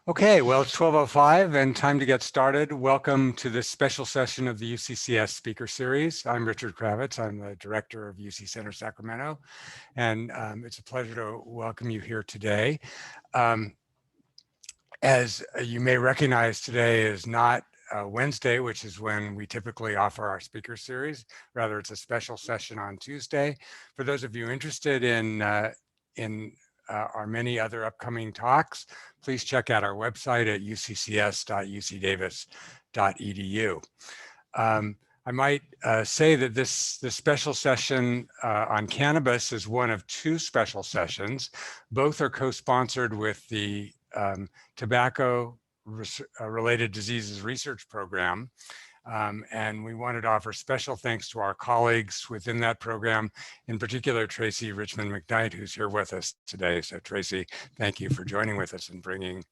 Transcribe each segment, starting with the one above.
Okay, well, it's 12:05 and time to get started. Welcome to this special session of the UCCS Speaker Series. I'm Richard Kravitz. I'm the director of UC Center Sacramento, and it's a pleasure to welcome you here today. As you may recognize, today is not Wednesday, which is when we typically offer our speaker series. Rather, it's a special session on Tuesday. For those of you interested in our many other upcoming talks, please check out our website at uccs.ucdavis.edu. I might say that this special session on cannabis is one of two special sessions. Both are co-sponsored with the Tobacco Related Diseases Research Program. And we wanted to offer special thanks to our colleagues within that program, in particular, Tracy Richmond McKnight, who's here with us today. So Tracy, thank you for joining with us and bringing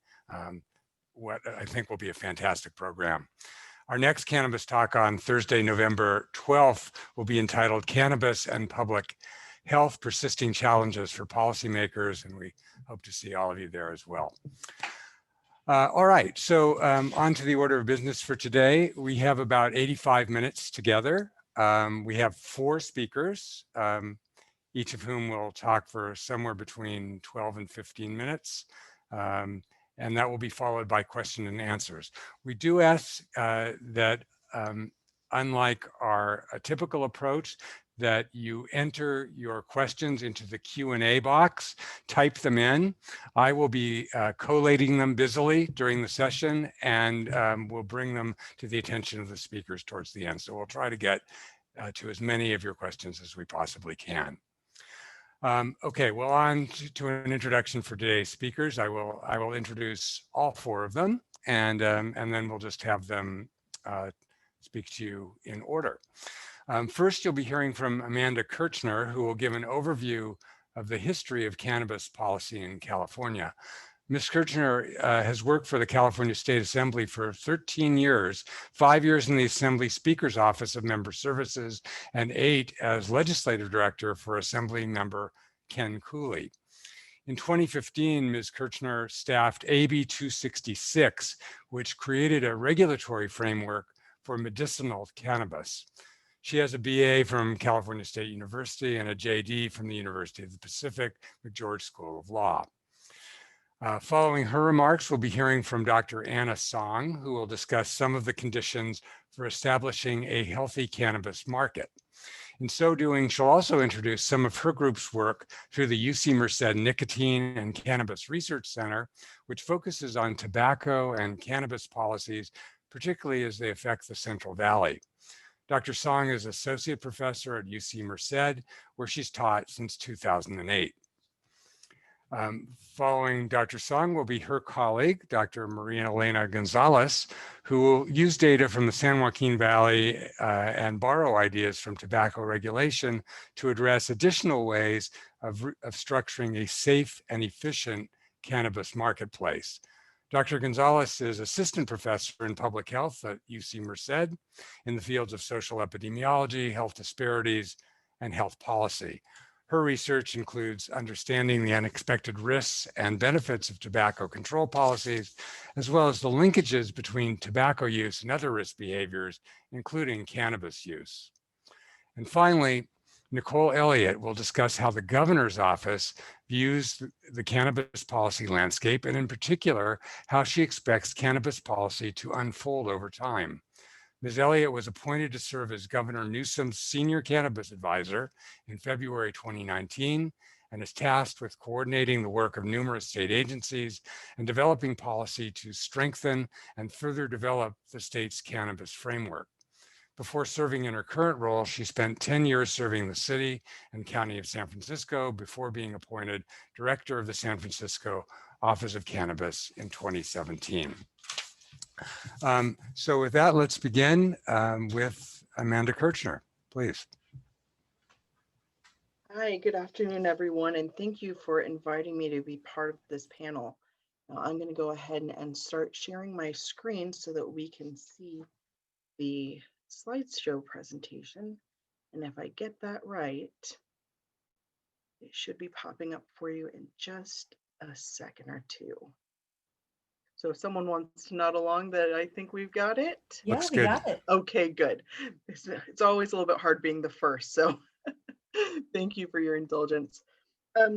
what I think will be a fantastic program. Our next cannabis talk on Thursday, November 12th will be entitled Cannabis and Public Health, Persisting Challenges for Policymakers, and we hope to see all of you there as well. All right, so on to the order of business for today. We have about 85 minutes together. We have 4 speakers, each of whom will talk for somewhere between 12 and 15 minutes. And that will be followed by question and answers. We do ask that, unlike our typical approach, that you enter your questions into the Q&A box, type them in. I will be collating them busily during the session, and we'll bring them to the attention of the speakers towards the end. So we'll try to get to as many of your questions as we possibly can. Okay, well, on to an introduction for today's speakers. I will introduce all 4 of them, and then we'll just have them speak to you in order. First, you'll be hearing from Amanda Kirchner, who will give an overview of the history of cannabis policy in California. Ms. Kirchner has worked for the California State Assembly for 13 years, 5 years in the Assembly Speaker's Office of Member Services, and 8 as Legislative Director for Assembly Member Ken Cooley. In 2015, Ms. Kirchner staffed AB 266, which created a regulatory framework for medicinal cannabis. She has a BA from California State University and a JD from the University of the Pacific McGeorge School of Law. Following her remarks, we'll be hearing from Dr. Anna Song, who will discuss some of the conditions for establishing a healthy cannabis market. In so doing, she'll also introduce some of her group's work through the UC Merced Nicotine and Cannabis Research Center, which focuses on tobacco and cannabis policies, particularly as they affect the Central Valley. Dr. Song is associate professor at UC Merced, where she's taught since 2008. Following Dr. Song will be her colleague, Dr. Maria Elena Gonzalez, who will use data from the San Joaquin Valley and borrow ideas from tobacco regulation to address additional ways of structuring a safe and efficient cannabis marketplace. Dr. Gonzalez is assistant professor in public health at UC Merced in the fields of social epidemiology, health disparities, and health policy. Her research includes understanding the unexpected risks and benefits of tobacco control policies, as well as the linkages between tobacco use and other risk behaviors, including cannabis use. And finally, Nicole Elliott will discuss how the governor's office views the cannabis policy landscape, and in particular, how she expects cannabis policy to unfold over time. Ms. Elliott was appointed to serve as Governor Newsom's senior cannabis advisor in February 2019 and is tasked with coordinating the work of numerous state agencies and developing policy to strengthen and further develop the state's cannabis framework. Before serving in her current role, she spent 10 years serving the city and county of San Francisco before being appointed director of the San Francisco Office of Cannabis in 2017. So with that, let's begin with Amanda Kirchner, please. Hi, good afternoon, everyone, and thank you for inviting me to be part of this panel. Now, I'm going to go ahead and start sharing my screen so that we can see the slideshow presentation. And if I get that right, it should be popping up for you in just a second or two. So if someone wants to nod along that I think we've got it. Yeah, Looks we good. got it. Okay, good. It's always a little bit hard being the first, so thank you for your indulgence.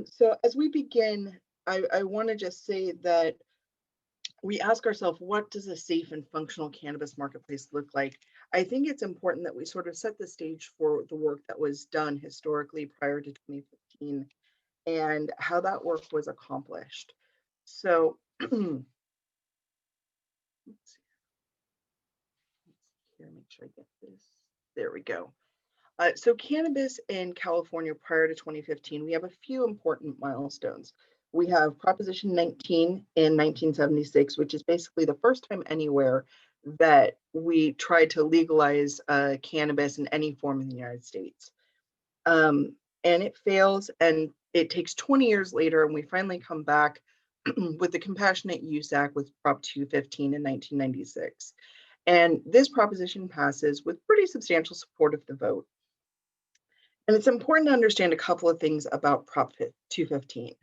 So as we begin, I want to just say that we ask ourselves, what does a safe and functional cannabis marketplace look like? I think it's important that we sort of set the stage for the work that was done historically prior to 2015 and how that work was accomplished. So, let's see here, make sure I get this. There we go. So cannabis in California prior to 2015, we have a few important milestones. We have Proposition 19 in 1976, which is basically the first time anywhere that we tried to legalize cannabis in any form in the United States. And it fails, and it takes 20 years later, and we finally come back with the Compassionate Use Act with Prop 215 in 1996. And this proposition passes with pretty substantial support of the vote. And it's important to understand a couple of things about Prop 215.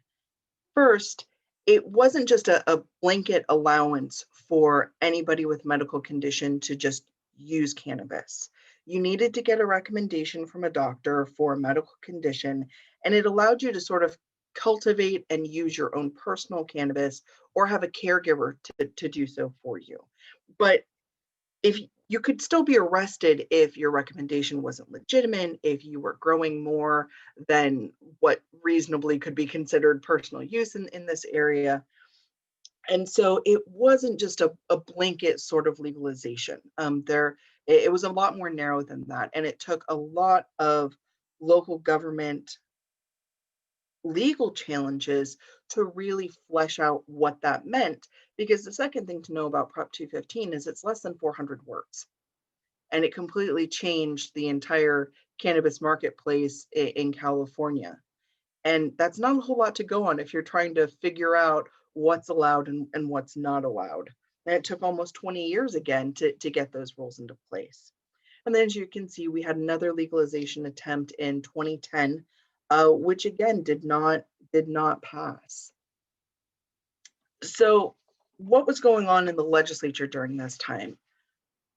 First, it wasn't just a blanket allowance for anybody with medical condition to just use cannabis. You needed to get a recommendation from a doctor for a medical condition, and it allowed you to sort of cultivate and use your own personal cannabis or have a caregiver to do so for you. But if you could still be arrested if your recommendation wasn't legitimate, if you were growing more than what reasonably could be considered personal use in this area. And so it wasn't just a blanket sort of legalization. It was a lot more narrow than that. And it took a lot of local government legal challenges to really flesh out what that meant. Because the second thing to know about Prop 215 is it's less than 400 words. And it completely changed the entire cannabis marketplace in California. And that's not a whole lot to go on if you're trying to figure out what's allowed and what's not allowed. And it took almost 20 years again to get those rules into place. And then as you can see, we had another legalization attempt in 2010, which again did not pass. So what was going on in the legislature during this time?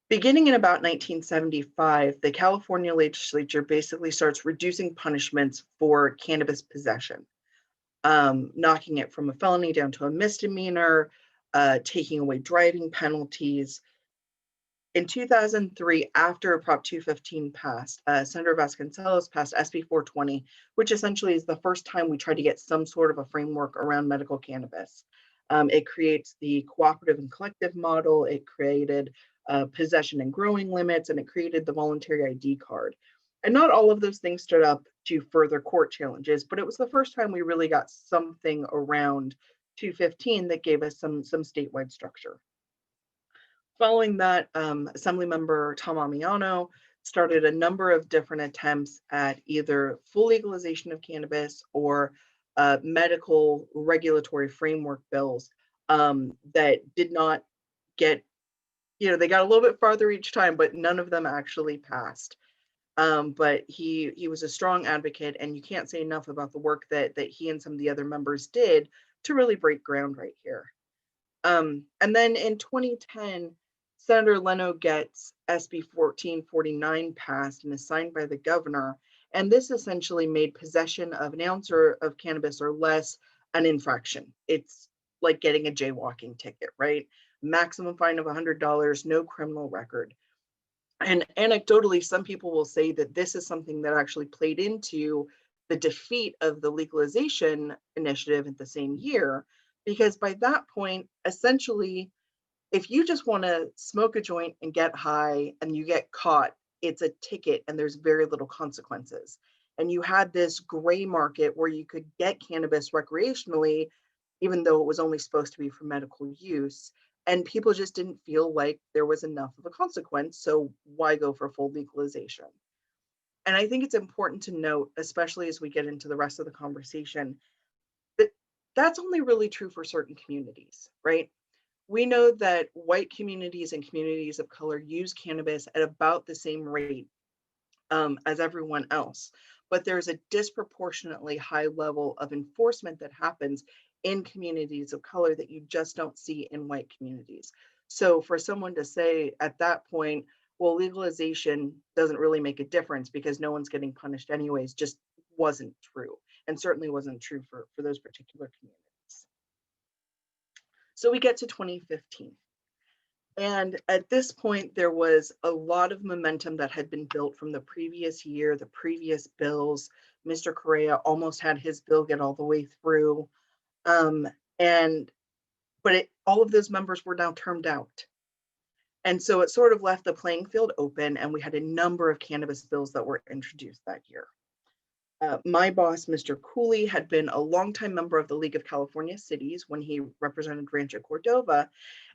Beginning in about 1975, the California legislature basically starts reducing punishments for cannabis possession, knocking it from a felony down to a misdemeanor, taking away driving penalties. In 2003, after Prop 215 passed, Senator Vasconcellos passed SB 420, which essentially is the first time we tried to get some sort of a framework around medical cannabis. It creates the cooperative and collective model. It created possession and growing limits, and it created the voluntary ID card. And not all of those things stood up to further court challenges, but it was the first time we really got something around 215 that gave us some statewide structure. Following that, Assemblymember Tom Amiano started a number of different attempts at either full legalization of cannabis or medical regulatory framework bills that did not get, they got a little bit farther each time, but none of them actually passed. But he was a strong advocate, and you can't say enough about the work that he and some of the other members did to really break ground right here. And then in 2010, Senator Leno gets SB 1449 passed and is signed by the governor. And this essentially made possession of an ounce of cannabis or less an infraction. It's like getting a jaywalking ticket, right? Maximum fine of $100, no criminal record. And anecdotally, some people will say that this is something that actually played into the defeat of the legalization initiative at the same year, because by that point, essentially, if you just want to smoke a joint and get high and you get caught, it's a ticket and there's very little consequences. And you had this gray market where you could get cannabis recreationally, even though it was only supposed to be for medical use. And people just didn't feel like there was enough of a consequence. So why go for full legalization? And I think it's important to note, especially as we get into the rest of the conversation, that that's only really true for certain communities, right? We know that white communities and communities of color use cannabis at about the same rate as everyone else, but there's a disproportionately high level of enforcement that happens in communities of color that you just don't see in white communities. So for someone to say at that point, well, legalization doesn't really make a difference because no one's getting punished anyways, just wasn't true, and certainly wasn't true for those particular communities. So we get to 2015. And at this point, there was a lot of momentum that had been built from the previous year, the previous bills. Mr. Correa almost had his bill get all the way through. Um, and all of those members were now termed out. And so it sort of left the playing field open, and we had a number of cannabis bills that were introduced that year. My boss, Mr. Cooley, had been a longtime member of the League of California Cities when he represented Rancho Cordova.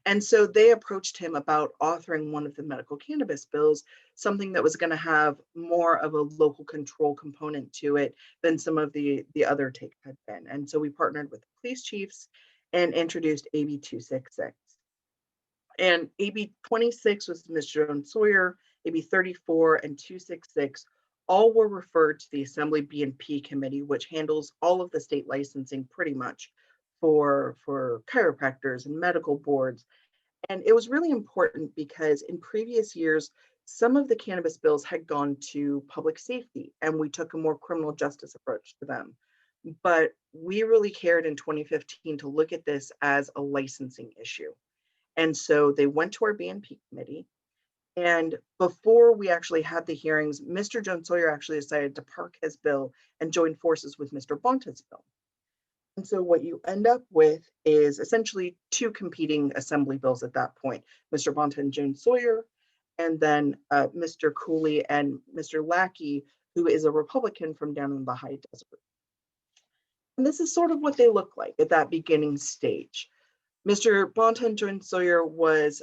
And so they approached him about authoring one of the medical cannabis bills, something that was going to have more of a local control component to it than some of the other takes had been. And so we partnered with the police chiefs and introduced AB 266. And AB 26 was Mr. Jones Sawyer, AB 34 and 266 all were referred to the Assembly B&P committee, which handles all of the state licensing pretty much for chiropractors and medical boards. And it was really important because in previous years, some of the cannabis bills had gone to public safety, and we took a more criminal justice approach to them. But we really cared in 2015 to look at this as a licensing issue. And so they went to our B&P committee. And before we actually had the hearings, Mr. Jones Sawyer actually decided to park his bill and join forces with Mr. Bonta's bill. And so what you end up with is essentially two competing assembly bills at that point, Mr. Bonta and Jones Sawyer, and then Mr. Cooley and Mr. Lackey, who is a Republican from down in the high desert. And this is sort of what they look like at that beginning stage. Mr. Bonta and Jones Sawyer was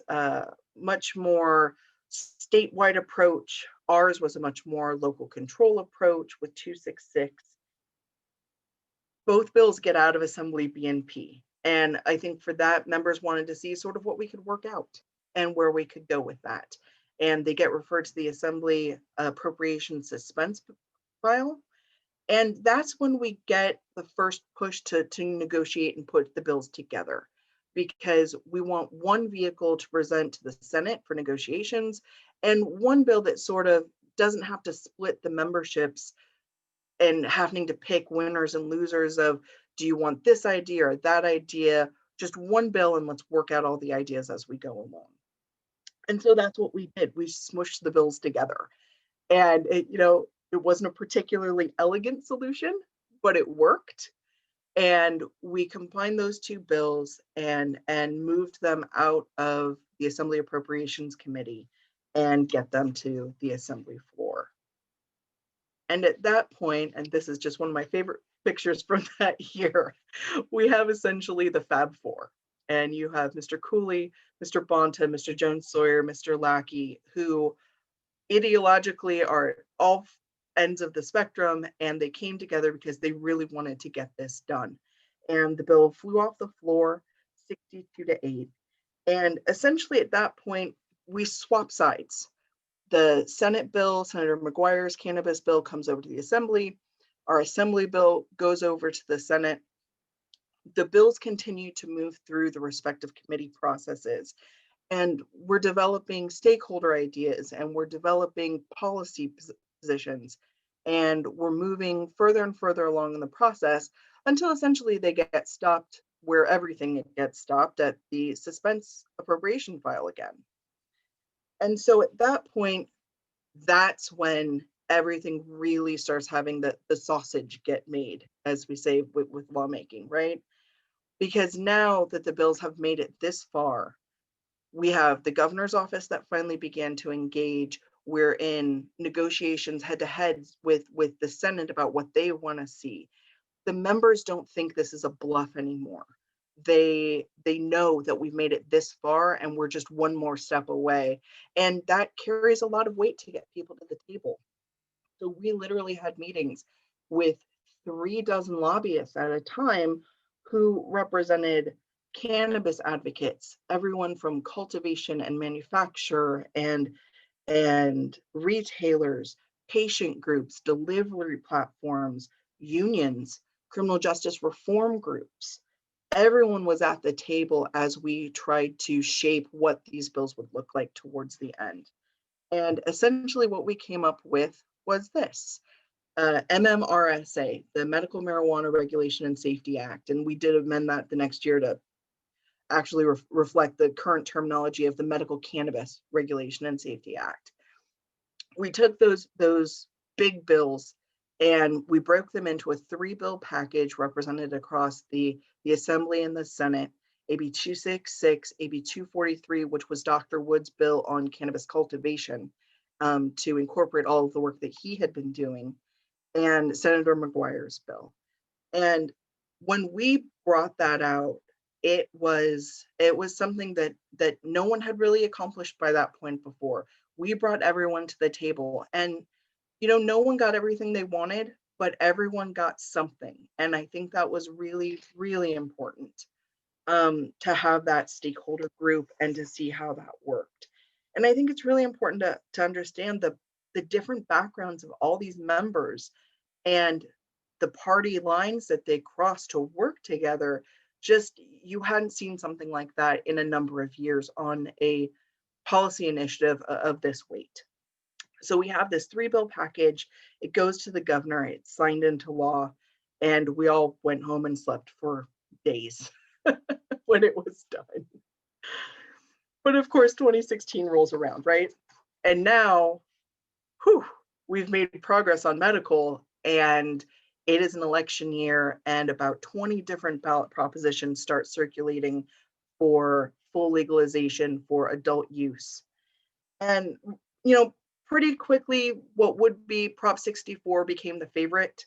much more statewide approach. Ours was a much more local control approach with 266. Both bills get out of Assembly B&P. And I think for that, members wanted to see sort of what we could work out and where we could go with that. And they get referred to the Assembly Appropriation Suspense file. And that's when we get the first push to negotiate and put the bills together, because we want one vehicle to present to the Senate for negotiations and one bill that sort of doesn't have to split the memberships and having to pick winners and losers of, do you want this idea or that idea? Just one bill, and let's work out all the ideas as we go along. And so that's what we did. We smushed the bills together. And it wasn't a particularly elegant solution, but it worked. And we combined those two bills and moved them out of the Assembly Appropriations Committee and get them to the Assembly floor. And at that point, and this is just one of my favorite pictures from that year, we have essentially the Fab Four. And you have Mr. Cooley, Mr. Bonta, Mr. Jones Sawyer, Mr. Lackey, who ideologically are all ends of the spectrum, and they came together because they really wanted to get this done. And the bill flew off the floor 62-8. And essentially at that point, we swap sides. The Senate bill, Senator McGuire's cannabis bill, comes over to the Assembly. Our Assembly bill goes over to the Senate. The bills continue to move through the respective committee processes. And we're developing stakeholder ideas, and we're developing policy positions, and we're moving further and further along in the process until essentially they get stopped where everything gets stopped, at the suspense appropriation file again. And so at that point, that's when everything really starts having the sausage get made, as we say with lawmaking, right? Because now that the bills have made it this far, we have the governor's office that finally began to engage. We're in negotiations head to head with the Senate about what they want to see. The members don't think this is a bluff anymore. They know that we've made it this far and we're just one more step away. And that carries a lot of weight to get people to the table. So we literally had meetings with 36 lobbyists at a time who represented cannabis advocates, everyone from cultivation and manufacture and retailers, patient groups, delivery platforms, unions, criminal justice reform groups. everyone was at the table as we tried to shape what these bills would look like towards the end. And essentially what we came up with was this. MMRSA, the Medical Marijuana Regulation and Safety Act, and we did amend that the next year to actually reflect the current terminology of the Medical Cannabis Regulation and Safety Act. We took those big bills and we broke them into a 3-bill package represented across the Assembly and the Senate. AB 266, AB 243, which was Dr. Wood's bill on cannabis cultivation, to incorporate all of the work that he had been doing, and Senator McGuire's bill. And when we brought that out, it was something that no one had really accomplished by that point before. We brought everyone to the table, and no one got everything they wanted, but everyone got something. And I think that was really, really important, to have that stakeholder group and to see how that worked. And I think it's really important to understand the different backgrounds of all these members and the party lines that they crossed to work together. Just, you hadn't seen something like that in a number of years on a policy initiative of this weight. So we have this 3-bill package. It goes to the governor, it's signed into law, and we all went home and slept for days when it was done. But of course, 2016 rolls around, right? And now, we've made progress on medical, and it is an election year, and about 20 different ballot propositions start circulating for full legalization for adult use. And, pretty quickly, what would be Prop 64 became the favorite.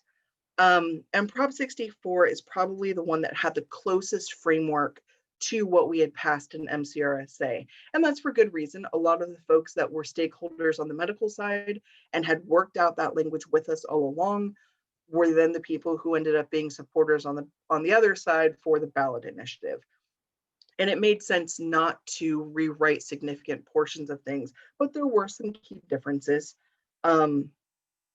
And Prop 64 is probably the one that had the closest framework to what we had passed in MCRSA. And that's for good reason. A lot of the folks that were stakeholders on the medical side and had worked out that language with us all along were then the people who ended up being supporters on the other side for the ballot initiative. And it made sense not to rewrite significant portions of things, but there were some key differences. And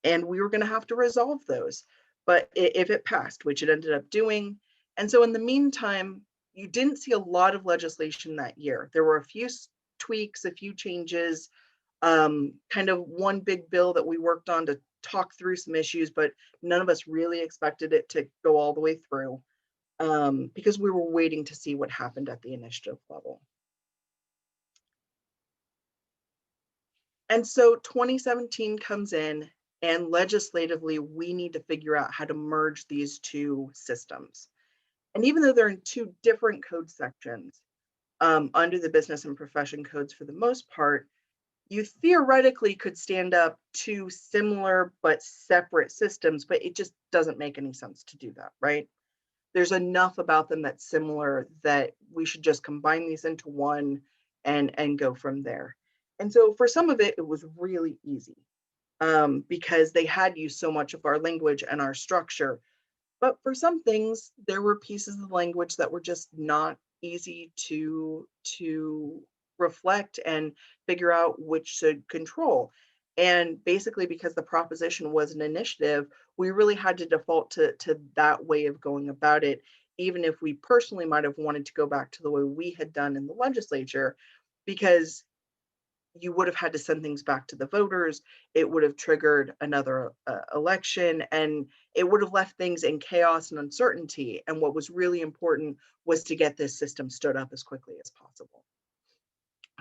we were going to have to resolve those. But if it passed, which it ended up doing. And so in the meantime, you didn't see a lot of legislation that year. There were a few tweaks, a few changes, kind of one big bill that we worked on to talk through some issues, but none of us really expected it to go all the way through, because we were waiting to see what happened at the initiative level. And so 2017 comes in, and legislatively, we need to figure out how to merge these two systems. And even though they're in two different code sections, under the business and profession codes for the most part, you theoretically could stand up two similar but separate systems, but it just doesn't make any sense to do that, right? There's enough about them that's similar that we should just combine these into one and go from there. And so for some of it, it was really easy, because they had used so much of our language and our structure. But for some things, there were pieces of language that were just not easy to reflect and figure out which should control. And basically, because the proposition was an initiative, we really had to default to that way of going about it, even if we personally might have wanted to go back to the way we had done in the legislature, because you would have had to send things back to the voters. It would have triggered another election, and it would have left things in chaos and uncertainty. And what was really important was to get this system stood up as quickly as possible.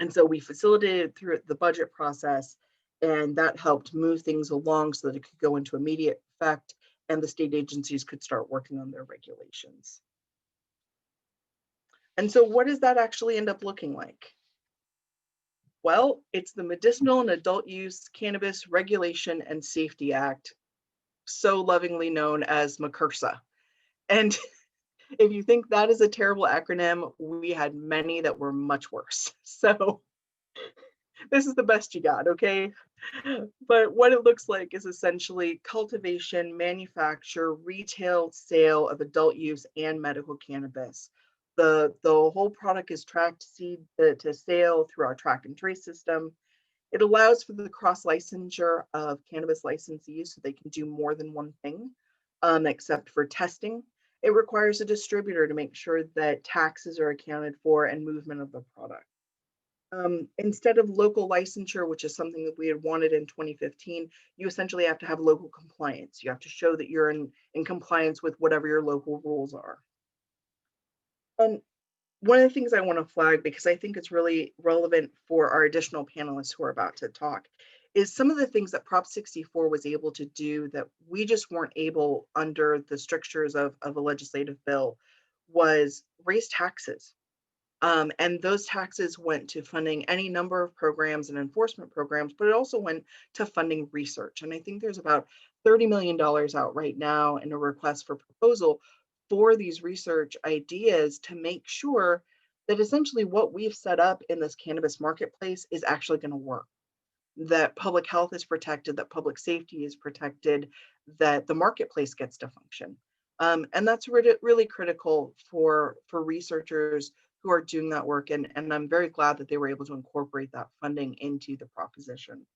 And so we facilitated through the budget process, and that helped move things along so that it could go into immediate effect and the state agencies could start working on their regulations. And so what does that actually end up looking like? Well, it's the Medicinal and Adult Use Cannabis Regulation and Safety Act, so lovingly known as MCRSA. And if you think that is a terrible acronym, we had many that were much worse. So this is the best you got, okay? But what it looks like is essentially cultivation, manufacture, retail, sale of adult use and medical cannabis. The whole product is tracked seed to sale through our track and trace system. It allows for the cross licensure of cannabis licensees so they can do more than one thing, except for testing. It requires a distributor to make sure that taxes are accounted for and movement of the product. Instead of local licensure, which is something that we had wanted in 2015, you essentially have to have local compliance. You have to show that you're in compliance with whatever your local rules are. And one of the things I want to flag, because I think it's really relevant for our additional panelists who are about to talk, is some of the things that Prop 64 was able to do that we just weren't able under the strictures of a legislative bill was raise taxes. And those taxes went to funding any number of programs and enforcement programs, but it also went to funding research. And I think there's about $30 million out right now in a request for proposal for these research ideas to make sure that essentially what we've set up in this cannabis marketplace is actually going to work, that public health is protected, that public safety is protected, that the marketplace gets to function. And that's really critical for researchers who are doing that work. And I'm very glad that they were able to incorporate that funding into the proposition.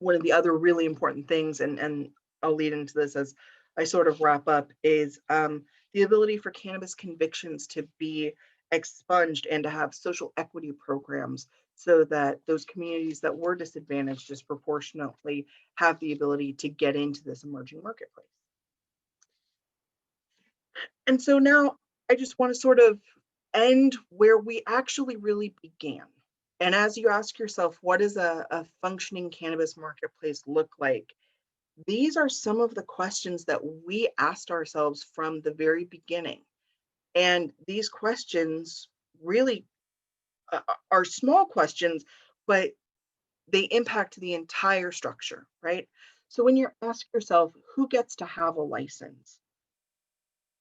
One of the other really important things, and I'll lead into this as I sort of wrap up, is the ability for cannabis convictions to be expunged and to have social equity programs so that those communities that were disadvantaged disproportionately have the ability to get into this emerging marketplace. And so now I just want to sort of end where we actually really began. And as you ask yourself, what does a functioning cannabis marketplace look like? These are some of the questions that we asked ourselves from the very beginning. And these questions really are small questions, but they impact the entire structure, right? So when you ask yourself, who gets to have a license?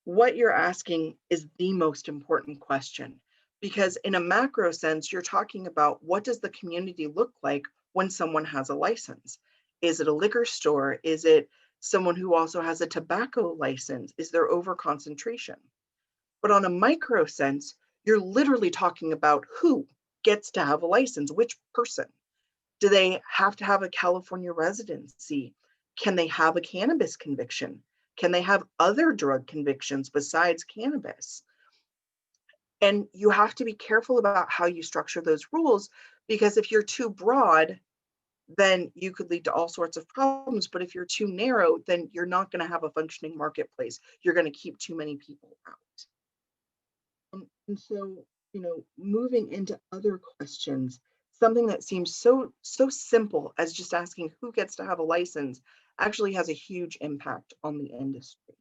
What you're asking is the most important question, because in a macro sense, you're talking about what does the community look like when someone has a license? Is it a liquor store? Is it someone who also has a tobacco license? Is there overconcentration? But on a micro sense, you're literally talking about who gets to have a license, which person. Do they have to have a California residency? Can they have a cannabis conviction? Can they have other drug convictions besides cannabis? And you have to be careful about how you structure those rules, because if you're too broad, then you could lead to all sorts of problems. But if you're too narrow, then you're not going to have a functioning marketplace. You're going to keep too many people out. And so, moving into other questions, something that seems so simple as just asking who gets to have a license actually has a huge impact on the industry.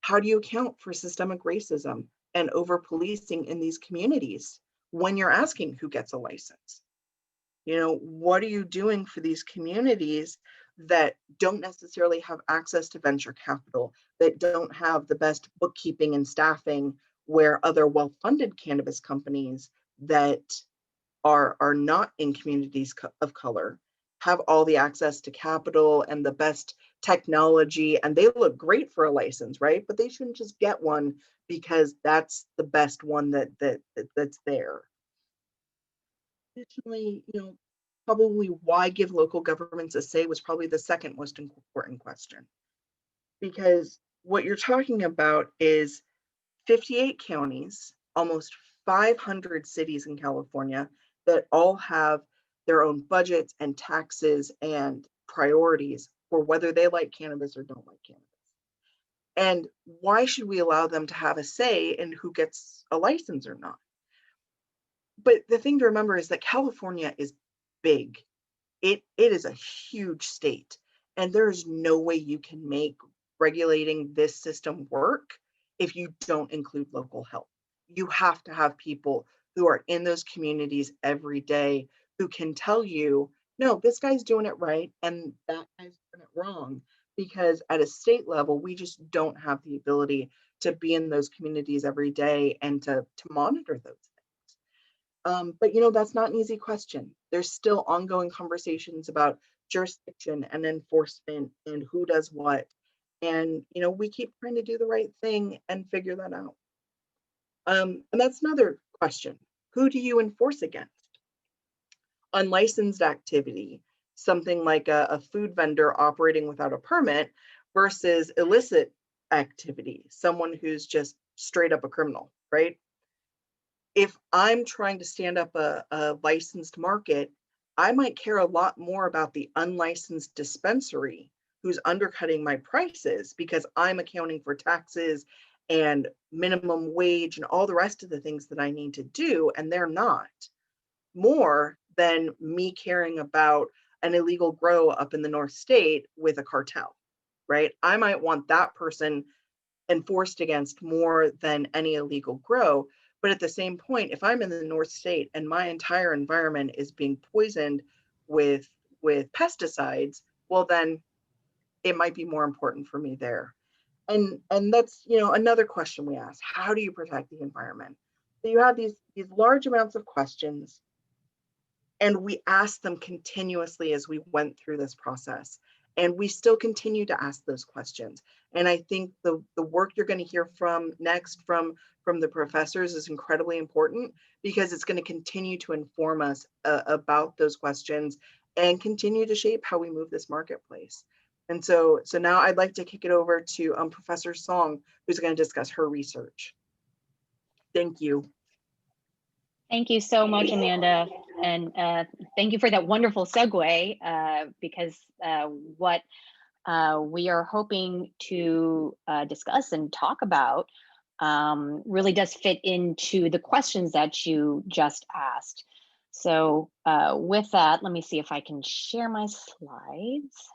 How do you account for systemic racism and over policing in these communities when you're asking who gets a license? What are you doing for these communities that don't necessarily have access to venture capital, that don't have the best bookkeeping and staffing, where other well-funded cannabis companies that are not in communities of color have all the access to capital and the best technology, and they look great for a license, right? But they shouldn't just get one because that's the best one that's there. Additionally, probably why give local governments a say was probably the second most important question, because what you're talking about is 58 counties, almost 500 cities in California that all have their own budgets and taxes and priorities for whether they like cannabis or don't like cannabis. And why should we allow them to have a say in who gets a license or not? But the thing to remember is that California is big. It is a huge state, and there is no way you can make regulating this system work if you don't include local help. You have to have people who are in those communities every day who can tell you, no, this guy's doing it right and that guy's doing it wrong. Because at a state level, we just don't have the ability to be in those communities every day and to monitor those things. But that's not an easy question. There's still ongoing conversations about jurisdiction and enforcement and who does what. And we keep trying to do the right thing and figure that out. And that's another question. Who do you enforce against? Unlicensed activity, something like a food vendor operating without a permit versus illicit activity, someone who's just straight up a criminal, right? If I'm trying to stand up a licensed market, I might care a lot more about the unlicensed dispensary who's undercutting my prices because I'm accounting for taxes and minimum wage and all the rest of the things that I need to do, and they're not, more than me caring about an illegal grow up in the North State with a cartel, right? I might want that person enforced against more than any illegal grow. But at the same point, if I'm in the North State and my entire environment is being poisoned with pesticides, well then it might be more important for me there. And that's, you know, another question we ask: how do you protect the environment? So you have these large amounts of questions, and we asked them continuously as we went through this process. And we still continue to ask those questions. And I think the work you're going to hear from next from the professors is incredibly important, because it's going to continue to inform us about those questions and continue to shape how we move this marketplace. And so now I'd like to kick it over to Professor Song, who's going to discuss her research. Thank you. Thank you so much, Amanda. And thank you for that wonderful segue, because what we are hoping to discuss and talk about really does fit into the questions that you just asked. So with that, let me see if I can share my slides.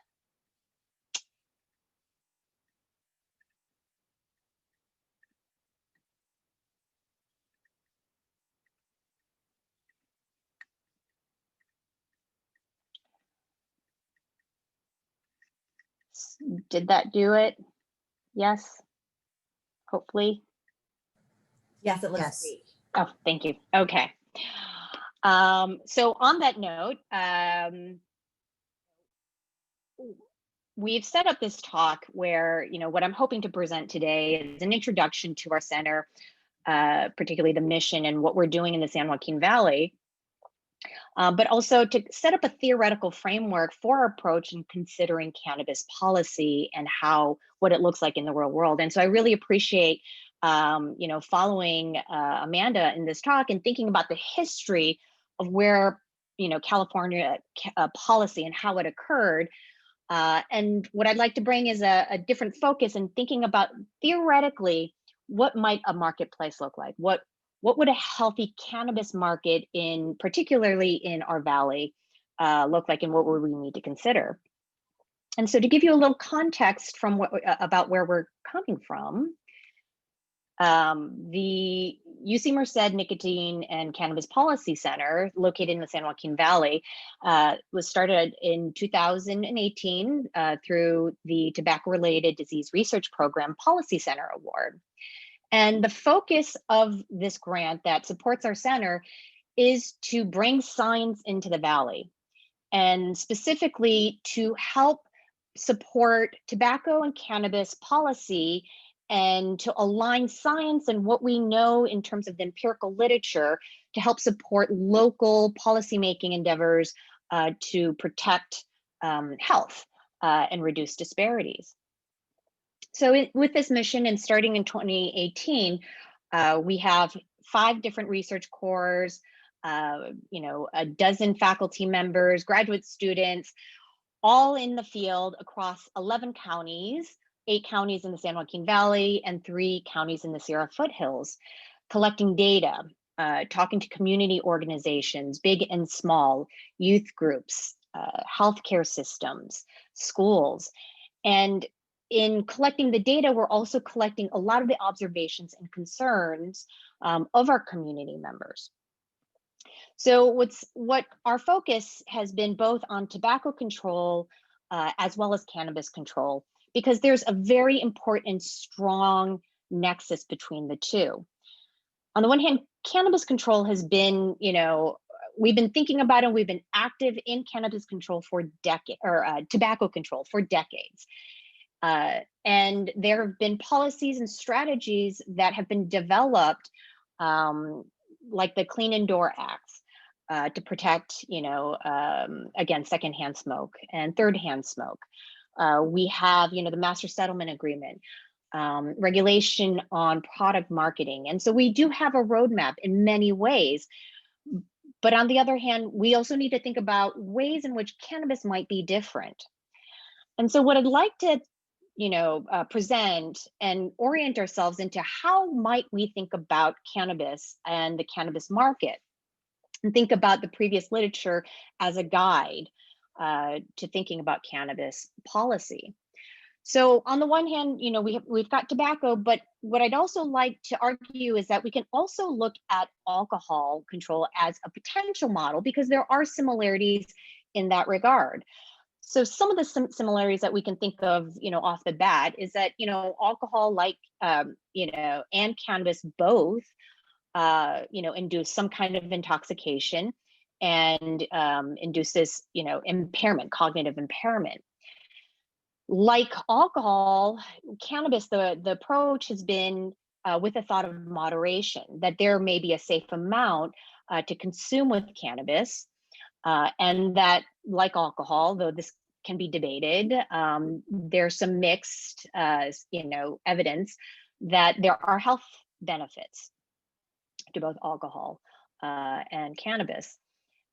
Did that do it? Yes, hopefully. Yes, it looks great. Oh, thank you. Okay. So on that note, we've set up this talk where, you know, what I'm hoping to present today is an introduction to our center, particularly the mission and what we're doing in the San Joaquin Valley, but also to set up a theoretical framework for our approach in considering cannabis policy and what it looks like in the real world. And so I really appreciate you know, following Amanda in this talk and thinking about the history of where, you know, California policy and how it occurred. And what I'd like to bring is a different focus in thinking about theoretically, what might a marketplace look like? What would a healthy cannabis market, particularly in our valley, look like, and what would we need to consider? And so to give you a little context from about where we're coming from, the UC Merced Nicotine and Cannabis Policy Center, located in the San Joaquin Valley, was started in 2018 through the Tobacco-Related Disease Research Program Policy Center Award. And the focus of this grant that supports our center is to bring science into the Valley, and specifically to help support tobacco and cannabis policy and to align science and what we know in terms of the empirical literature to help support local policymaking endeavors to protect health and reduce disparities. So with this mission, and starting in 2018, we have 5 different research cores, you know, a dozen faculty members, graduate students, all in the field across 11 counties, 8 counties in the San Joaquin Valley and 3 counties in the Sierra Foothills, collecting data, talking to community organizations, big and small, youth groups, healthcare systems, schools. And in collecting the data, we're also collecting a lot of the observations and concerns of our community members. So what our focus has been both on tobacco control as well as cannabis control, because there's a very important, strong nexus between the two. On the one hand, cannabis control has been, you know, we've been thinking about it, we've been active in cannabis control for decades, or tobacco control for decades. And there have been policies and strategies that have been developed, like the Clean Indoor Acts, to protect, you know, against secondhand smoke and third-hand smoke. We have, you know, the Master Settlement Agreement. regulation on product marketing. And so we do have a roadmap in many ways. But on the other hand, we also need to think about ways in which cannabis might be different. And so what I'd like to present and orient ourselves into how might we think about cannabis and the cannabis market, and think about the previous literature as a guide to thinking about cannabis policy. So on the one hand, we've got tobacco, but what I'd also like to argue is that we can also look at alcohol control as a potential model, because there are similarities in that regard. So some of the similarities that we can think of, off the bat is that, alcohol, and cannabis both, induce some kind of intoxication and induces, impairment, cognitive impairment. Like alcohol, cannabis, the approach has been with a thought of moderation, that there may be a safe amount to consume with cannabis. And that, like alcohol, though this can be debated, there's some mixed, evidence that there are health benefits to both alcohol and cannabis.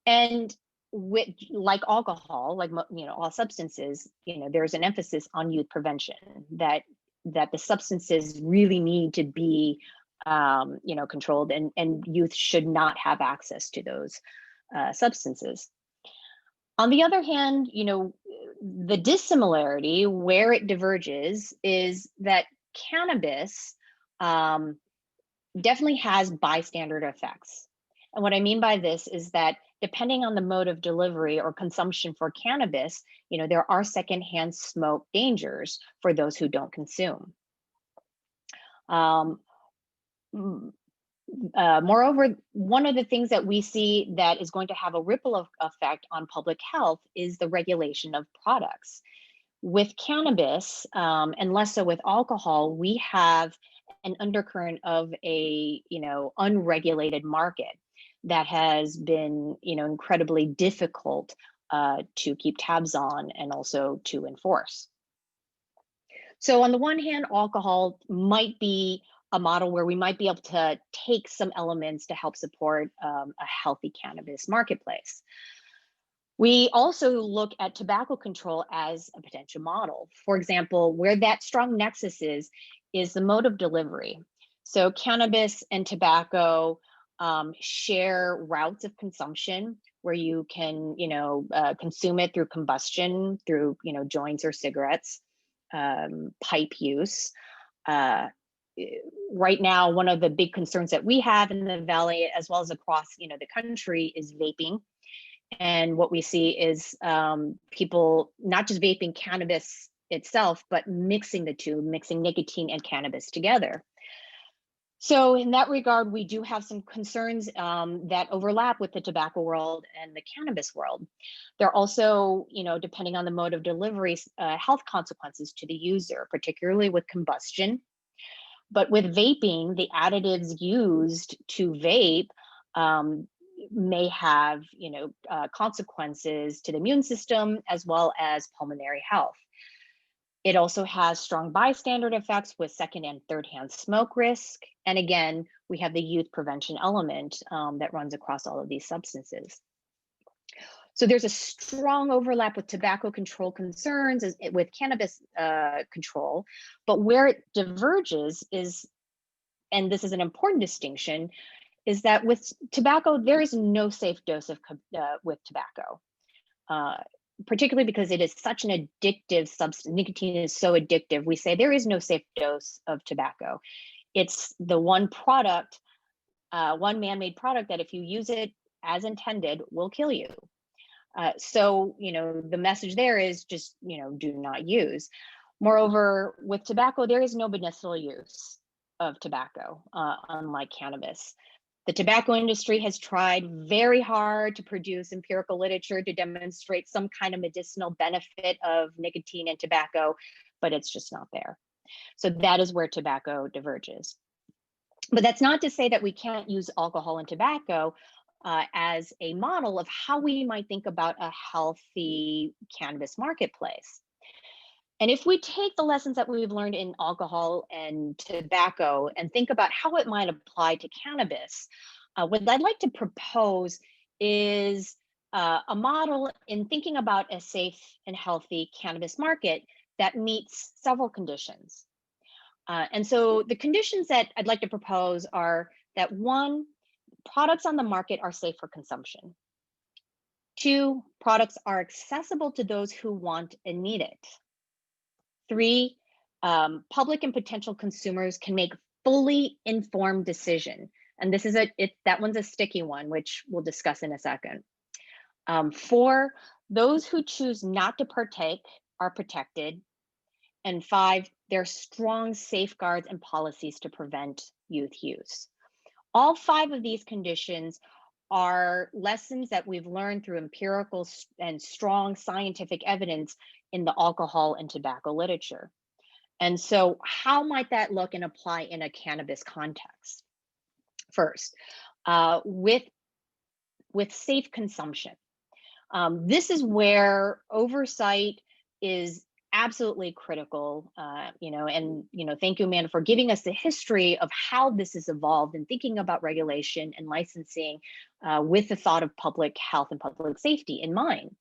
And like alcohol, all substances, there's an emphasis on youth prevention, that the substances really need to be, controlled, and youth should not have access to those substances. On the other hand, the dissimilarity where it diverges is that cannabis definitely has bystander effects. And what I mean by this is that depending on the mode of delivery or consumption for cannabis, there are secondhand smoke dangers for those who don't consume. Moreover, one of the things that we see that is going to have a ripple effect on public health is the regulation of products. With cannabis, and less so with alcohol, we have an undercurrent of a unregulated market that has been incredibly difficult to keep tabs on and also to enforce. So on the one hand, alcohol might be a model where we might be able to take some elements to help support a healthy cannabis marketplace. We also look at tobacco control as a potential model. For example, where that strong nexus is the mode of delivery. So cannabis and tobacco share routes of consumption where you can, consume it through combustion, through, joints or cigarettes, pipe use. Right now, one of the big concerns that we have in the Valley, as well as across, the country, is vaping. And what we see is people not just vaping cannabis itself, but mixing the two, mixing nicotine and cannabis together. So in that regard, we do have some concerns that overlap with the tobacco world and the cannabis world. There are also, depending on the mode of delivery, health consequences to the user, particularly with combustion. But with vaping, the additives used to vape may have, consequences to the immune system as well as pulmonary health. It also has strong bystander effects with second and third hand smoke risk. And again, we have the youth prevention element that runs across all of these substances. So there's a strong overlap with tobacco control concerns with cannabis control, but where it diverges is, and this is an important distinction, is that with tobacco, there is no safe dose with tobacco. Particularly because it is such an addictive substance. Nicotine is so addictive. We say there is no safe dose of tobacco. It's the one product, one man-made product that if you use it as intended will kill you. So, the message there is just, do not use. Moreover, with tobacco, there is no medicinal use of tobacco, unlike cannabis. The tobacco industry has tried very hard to produce empirical literature to demonstrate some kind of medicinal benefit of nicotine and tobacco, but it's just not there. So that is where tobacco diverges. But that's not to say that we can't use alcohol and tobacco as a model of how we might think about a healthy cannabis marketplace. And if we take the lessons that we've learned in alcohol and tobacco and think about how it might apply to cannabis, what I'd like to propose is a model in thinking about a safe and healthy cannabis market that meets several conditions. And so the conditions that I'd like to propose are that 1, products on the market are safe for consumption. 2, products are accessible to those who want and need it. 3, public and potential consumers can make fully informed decision. And this is that one's a sticky one, which we'll discuss in a second. 4, those who choose not to partake are protected. And 5, there are strong safeguards and policies to prevent youth use. All 5 of these conditions are lessons that we've learned through empirical and strong scientific evidence in the alcohol and tobacco literature. And so how might that look and apply in a cannabis context? First, with safe consumption. This is where oversight is absolutely critical, thank you, Amanda, for giving us the history of how this has evolved and thinking about regulation and licensing with the thought of public health and public safety in mind.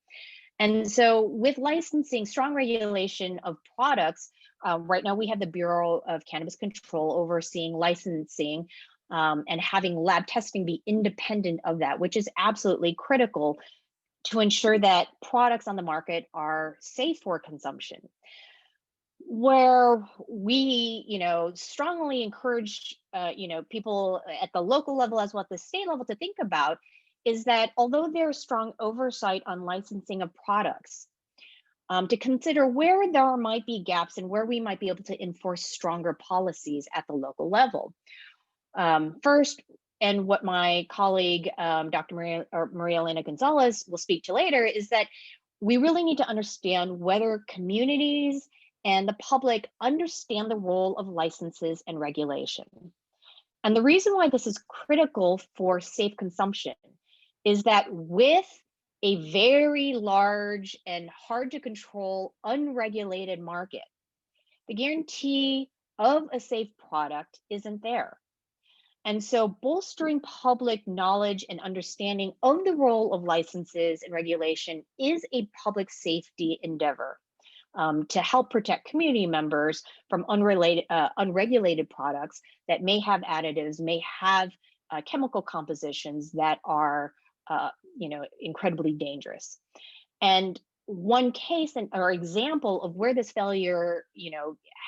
And so with licensing, strong regulation of products, right now we have the Bureau of Cannabis Control overseeing licensing and having lab testing be independent of that, which is absolutely critical to ensure that products on the market are safe for consumption. Where we, strongly encourage, people at the local level as well as the state level to think about is that although there's strong oversight on licensing of products, to consider where there might be gaps and where we might be able to enforce stronger policies at the local level. First, and what my colleague, Dr. Maria Elena Gonzalez will speak to later, is that we really need to understand whether communities and the public understand the role of licenses and regulation. And the reason why this is critical for safe consumption is that with a very large and hard to control unregulated market, the guarantee of a safe product isn't there. And so bolstering public knowledge and understanding of the role of licenses and regulation is a public safety endeavor to help protect community members from unregulated products that may have additives, may have chemical compositions that are incredibly dangerous. And one case or example of where this failure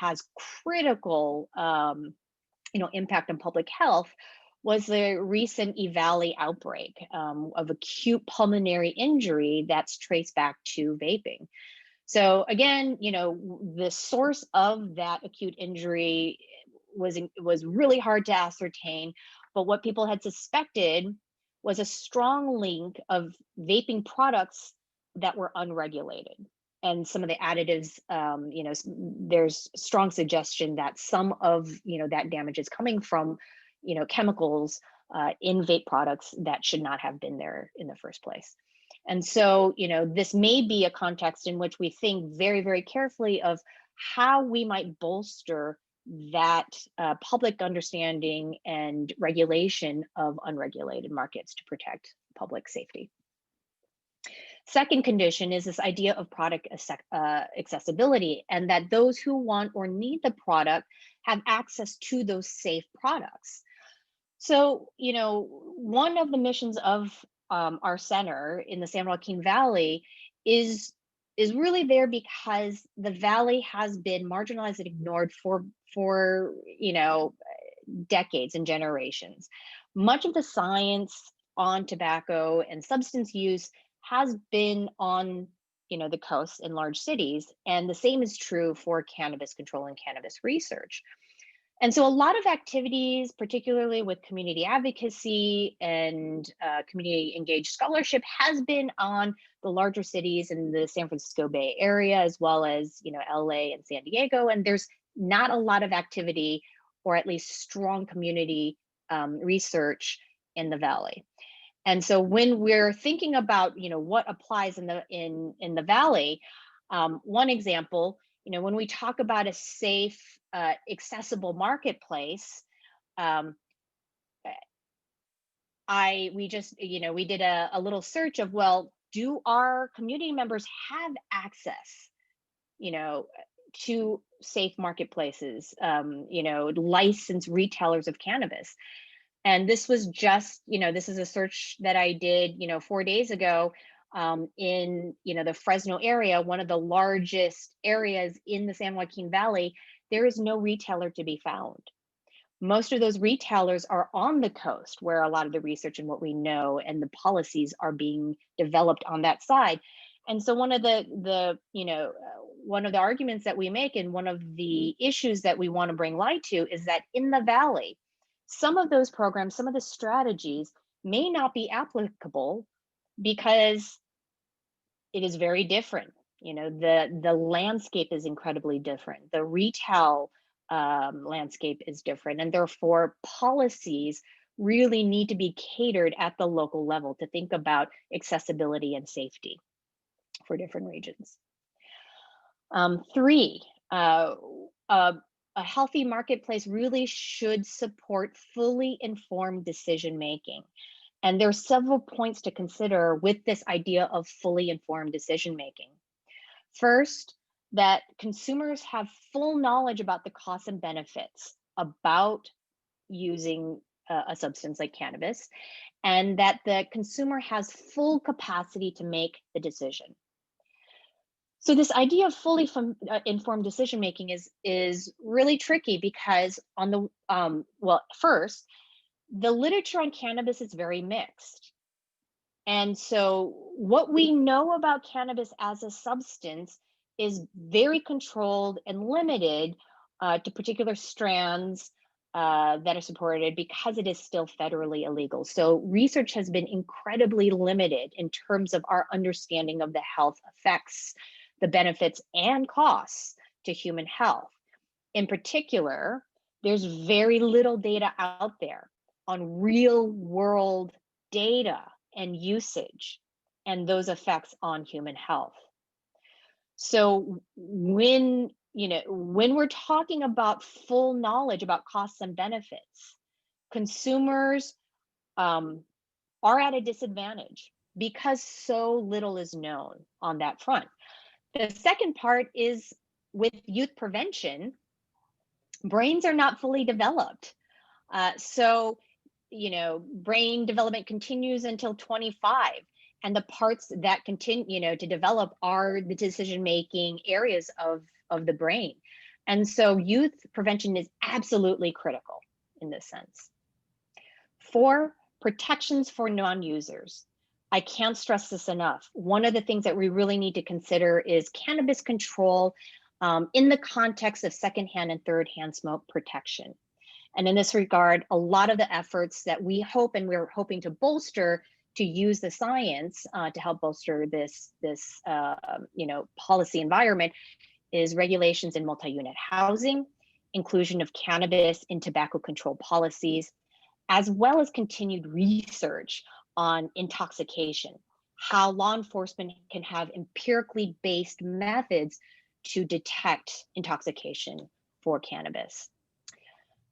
has critical impact on public health was the recent EVALI outbreak of acute pulmonary injury that's traced back to vaping. So again, the source of that acute injury was really hard to ascertain, but what people had suspected was a strong link of vaping products that were unregulated. And some of the additives, there's strong suggestion that some of, that damage is coming from, chemicals in vape products that should not have been there in the first place. And so, this may be a context in which we think very, very carefully of how we might bolster that public understanding and regulation of unregulated markets to protect public safety. Second condition is this idea of product accessibility, and that those who want or need the product have access to those safe products. So, one of the missions of our center in the San Joaquin Valley is really there because the Valley has been marginalized and ignored for decades and generations. Much of the science on tobacco and substance use has been on the coast in large cities, and the same is true for cannabis control and cannabis research. And so a lot of activities, particularly with community advocacy and community engaged scholarship, has been on the larger cities in the San Francisco Bay Area, as well as LA and San Diego. And there's not a lot of activity, or at least strong community research in the Valley. And so when we're thinking about what applies in the Valley, one example when we talk about a safe, accessible marketplace, we did a little search of, well, do our community members have access, to safe marketplaces, licensed retailers of cannabis? And this was just, this is a search that I did, 4 days ago, in, the Fresno area, one of the largest areas in the San Joaquin Valley. There is no retailer to be found. Most of those retailers are on the coast, where a lot of the research and what we know and the policies are being developed on that side. And so one of the arguments that we make, and one of the issues that we want to bring light to, is that in the Valley, some of those programs, some of the strategies may not be applicable because it is very different. The landscape is incredibly different. The retail landscape is different, and therefore policies really need to be catered at the local level to think about accessibility and safety for different regions. 3, a healthy marketplace really should support fully informed decision making. And there are several points to consider with this idea of fully informed decision making. First, that consumers have full knowledge about the costs and benefits about using a substance like cannabis, and that the consumer has full capacity to make the decision. So this idea of fully informed decision making is really tricky, because on the first, the literature on cannabis is very mixed. And so what we know about cannabis as a substance is very controlled and limited to particular strands that are supported, because it is still federally illegal. So research has been incredibly limited in terms of our understanding of the health effects, the benefits and costs to human health. In particular, there's very little data out there on real world data and usage and those effects on human health. So when we're talking about full knowledge about costs and benefits, consumers are at a disadvantage because so little is known on that front. The second part is, with youth prevention, brains are not fully developed. So brain development continues until 25. And the parts that continue, to develop are the decision-making areas of the brain. And so youth prevention is absolutely critical in this sense. 4, protections for non-users. I can't stress this enough. One of the things that we really need to consider is cannabis control in the context of secondhand and third-hand smoke protection. And in this regard, a lot of the efforts that we're hoping to bolster, to use the science to help bolster this policy environment, is regulations in multi-unit housing, inclusion of cannabis in tobacco control policies, as well as continued research on intoxication, how law enforcement can have empirically based methods to detect intoxication for cannabis.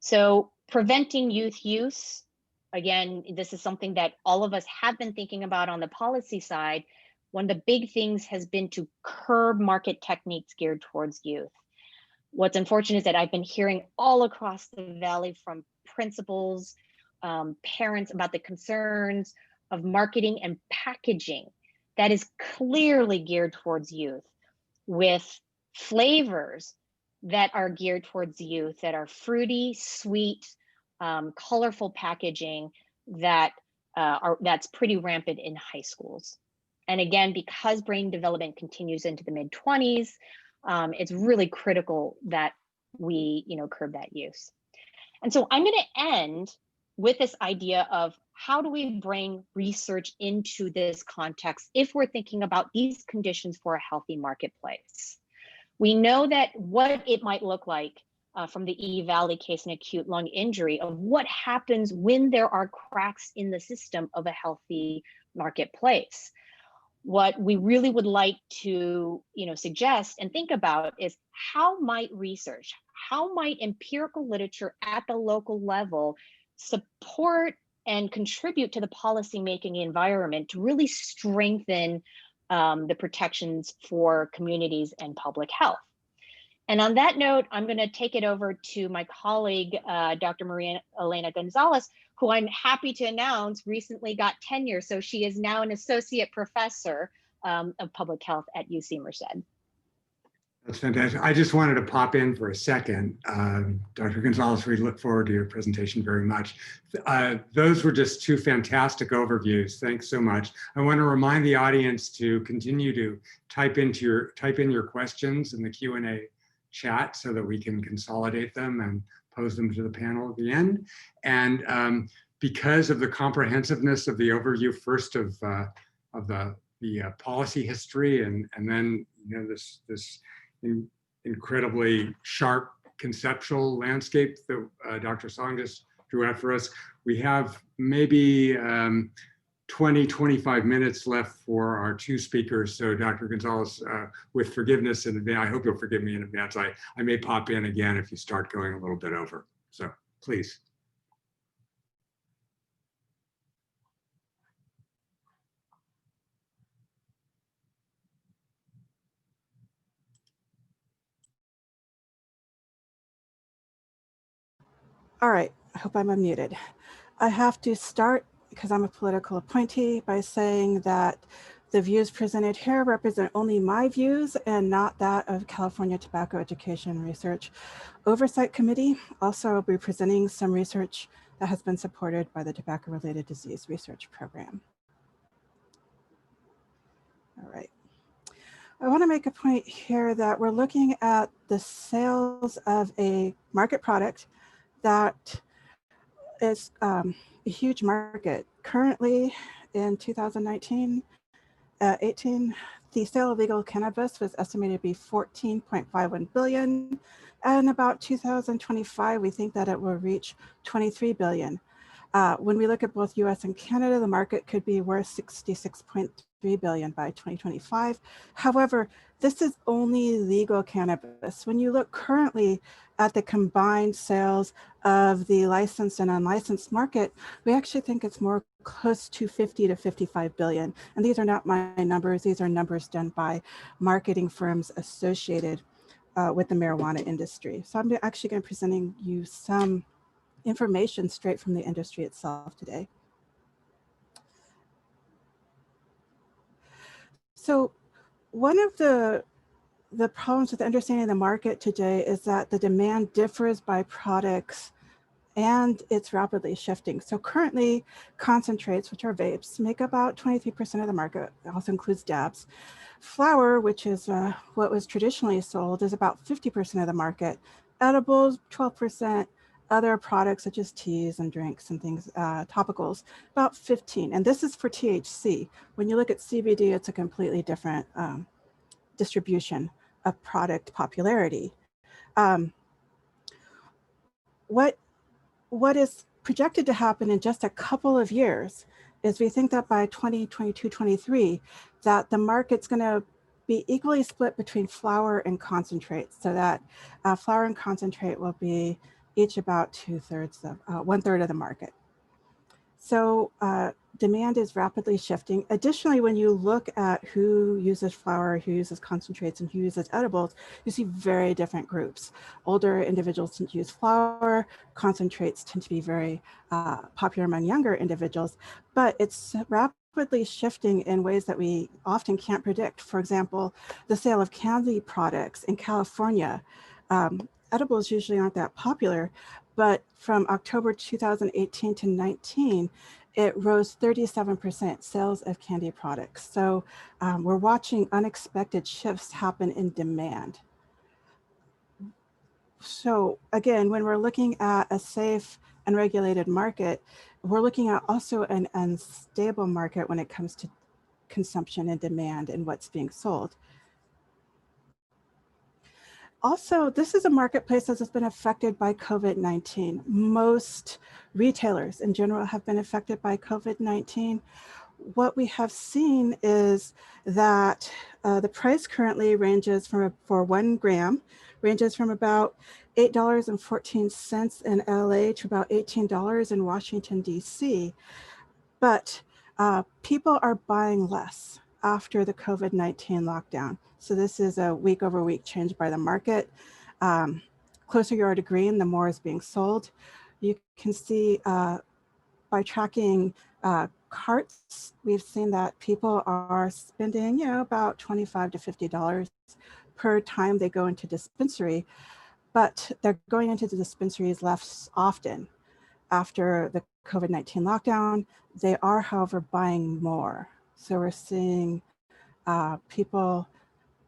So preventing youth use, again, this is something that all of us have been thinking about on the policy side. One of the big things has been to curb market techniques geared towards youth. What's unfortunate is that I've been hearing all across the Valley from principals, parents, about the concerns of marketing and packaging that is clearly geared towards youth, with flavors that are geared towards youth, that are fruity, sweet, colorful packaging that's pretty rampant in high schools. And again, because brain development continues into the mid-20s, it's really critical that we curb that use. And so I'm going to end with this idea of, how do we bring research into this context if we're thinking about these conditions for a healthy marketplace? We know that what it might look like from the E-Valley case, an acute lung injury, of what happens when there are cracks in the system of a healthy marketplace. what we really would like to, suggest and think about is how might research, how might empirical literature at the local level support and contribute to the policymaking environment to really strengthen the protections for communities and public health. And on that note, I'm going to take it over to my colleague, Dr. Maria Elena Gonzalez, who I'm happy to announce recently got tenure. So she is now an associate professor of public health at UC Merced. That's fantastic. I just wanted to pop in for a second. Dr. Gonzalez, we look forward to your presentation very much. Those were just two fantastic overviews. Thanks so much. I want to remind the audience to continue to type in your questions in the Q&A chat so that we can consolidate them and pose them to the panel at the end. And because of the comprehensiveness of the overview, first of the policy history, and then this incredibly sharp conceptual landscape that Dr. Song just drew out for us, we have maybe 20, 25 minutes left for our two speakers. So Dr. Gonzalez, with forgiveness in advance, I hope you'll forgive me in advance. I may pop in again if you start going a little bit over. So please. All right, I hope I'm unmuted. I have to start, because I'm a political appointee, by saying that the views presented here represent only my views and not that of California Tobacco Education Research Oversight Committee. Also, I'll be presenting some research that has been supported by the Tobacco-Related Disease Research Program. All right. I want to make a point here that we're looking at the sales of a market product that is a huge market. Currently in 2019, 18, the sale of legal cannabis was estimated to be 14.51 billion. And about 2025, we think that it will reach 23 billion. When we look at both US and Canada, the market could be worth 66.3 billion by 2025. However, this is only legal cannabis. When you look currently at the combined sales of the licensed and unlicensed market, we actually think it's more close to 50 to 55 billion. And these are not my numbers. These are numbers done by marketing firms associated with the marijuana industry. So I'm actually going to be presenting you some information straight from the industry itself today. So one of the problems with understanding the market today is that the demand differs by products and it's rapidly shifting. So currently concentrates, which are vapes, make about 23% of the market. It also includes dabs. Flower, which is what was traditionally sold, is about 50% of the market. Edibles, 12%. Other products such as teas and drinks and things, topicals, about 15. And this is for THC. When you look at CBD, it's a completely different distribution of product popularity. What is projected to happen in just a couple of years is we think that by 2022, 23, that the market's going to be equally split between flower and concentrate, so that flower and concentrate will be each about 1/3 of the market. So demand is rapidly shifting. Additionally, when you look at who uses flower, who uses concentrates, and who uses edibles, you see very different groups. Older individuals tend to use flower, concentrates tend to be very popular among younger individuals, but it's rapidly shifting in ways that we often can't predict. For example, the sale of candy products in California. Edibles usually aren't that popular, but from October 2018 to 19, it rose 37% sales of candy products. So we're watching unexpected shifts happen in demand. So again, when we're looking at a safe and regulated market, we're looking at also an unstable market when it comes to consumption and demand and what's being sold. Also, this is a marketplace that has been affected by COVID-19. Most retailers in general have been affected by COVID-19. what we have seen is that the price currently ranges for 1 gram, ranges from about $8.14 in LA to about $18 in Washington, DC. But people are buying less after the COVID-19 lockdown. So this is a week over week change by the market. Closer you are to green, the more is being sold. You can see by tracking carts, we've seen that people are spending, about $25 to $50 per time they go into dispensary, but they're going into the dispensaries less often after the COVID-19 lockdown. They are, however, buying more. So we're seeing people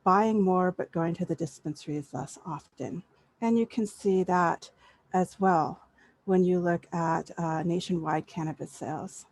buying more, but going to the dispensaries less often. And you can see that as well when you look at nationwide cannabis sales.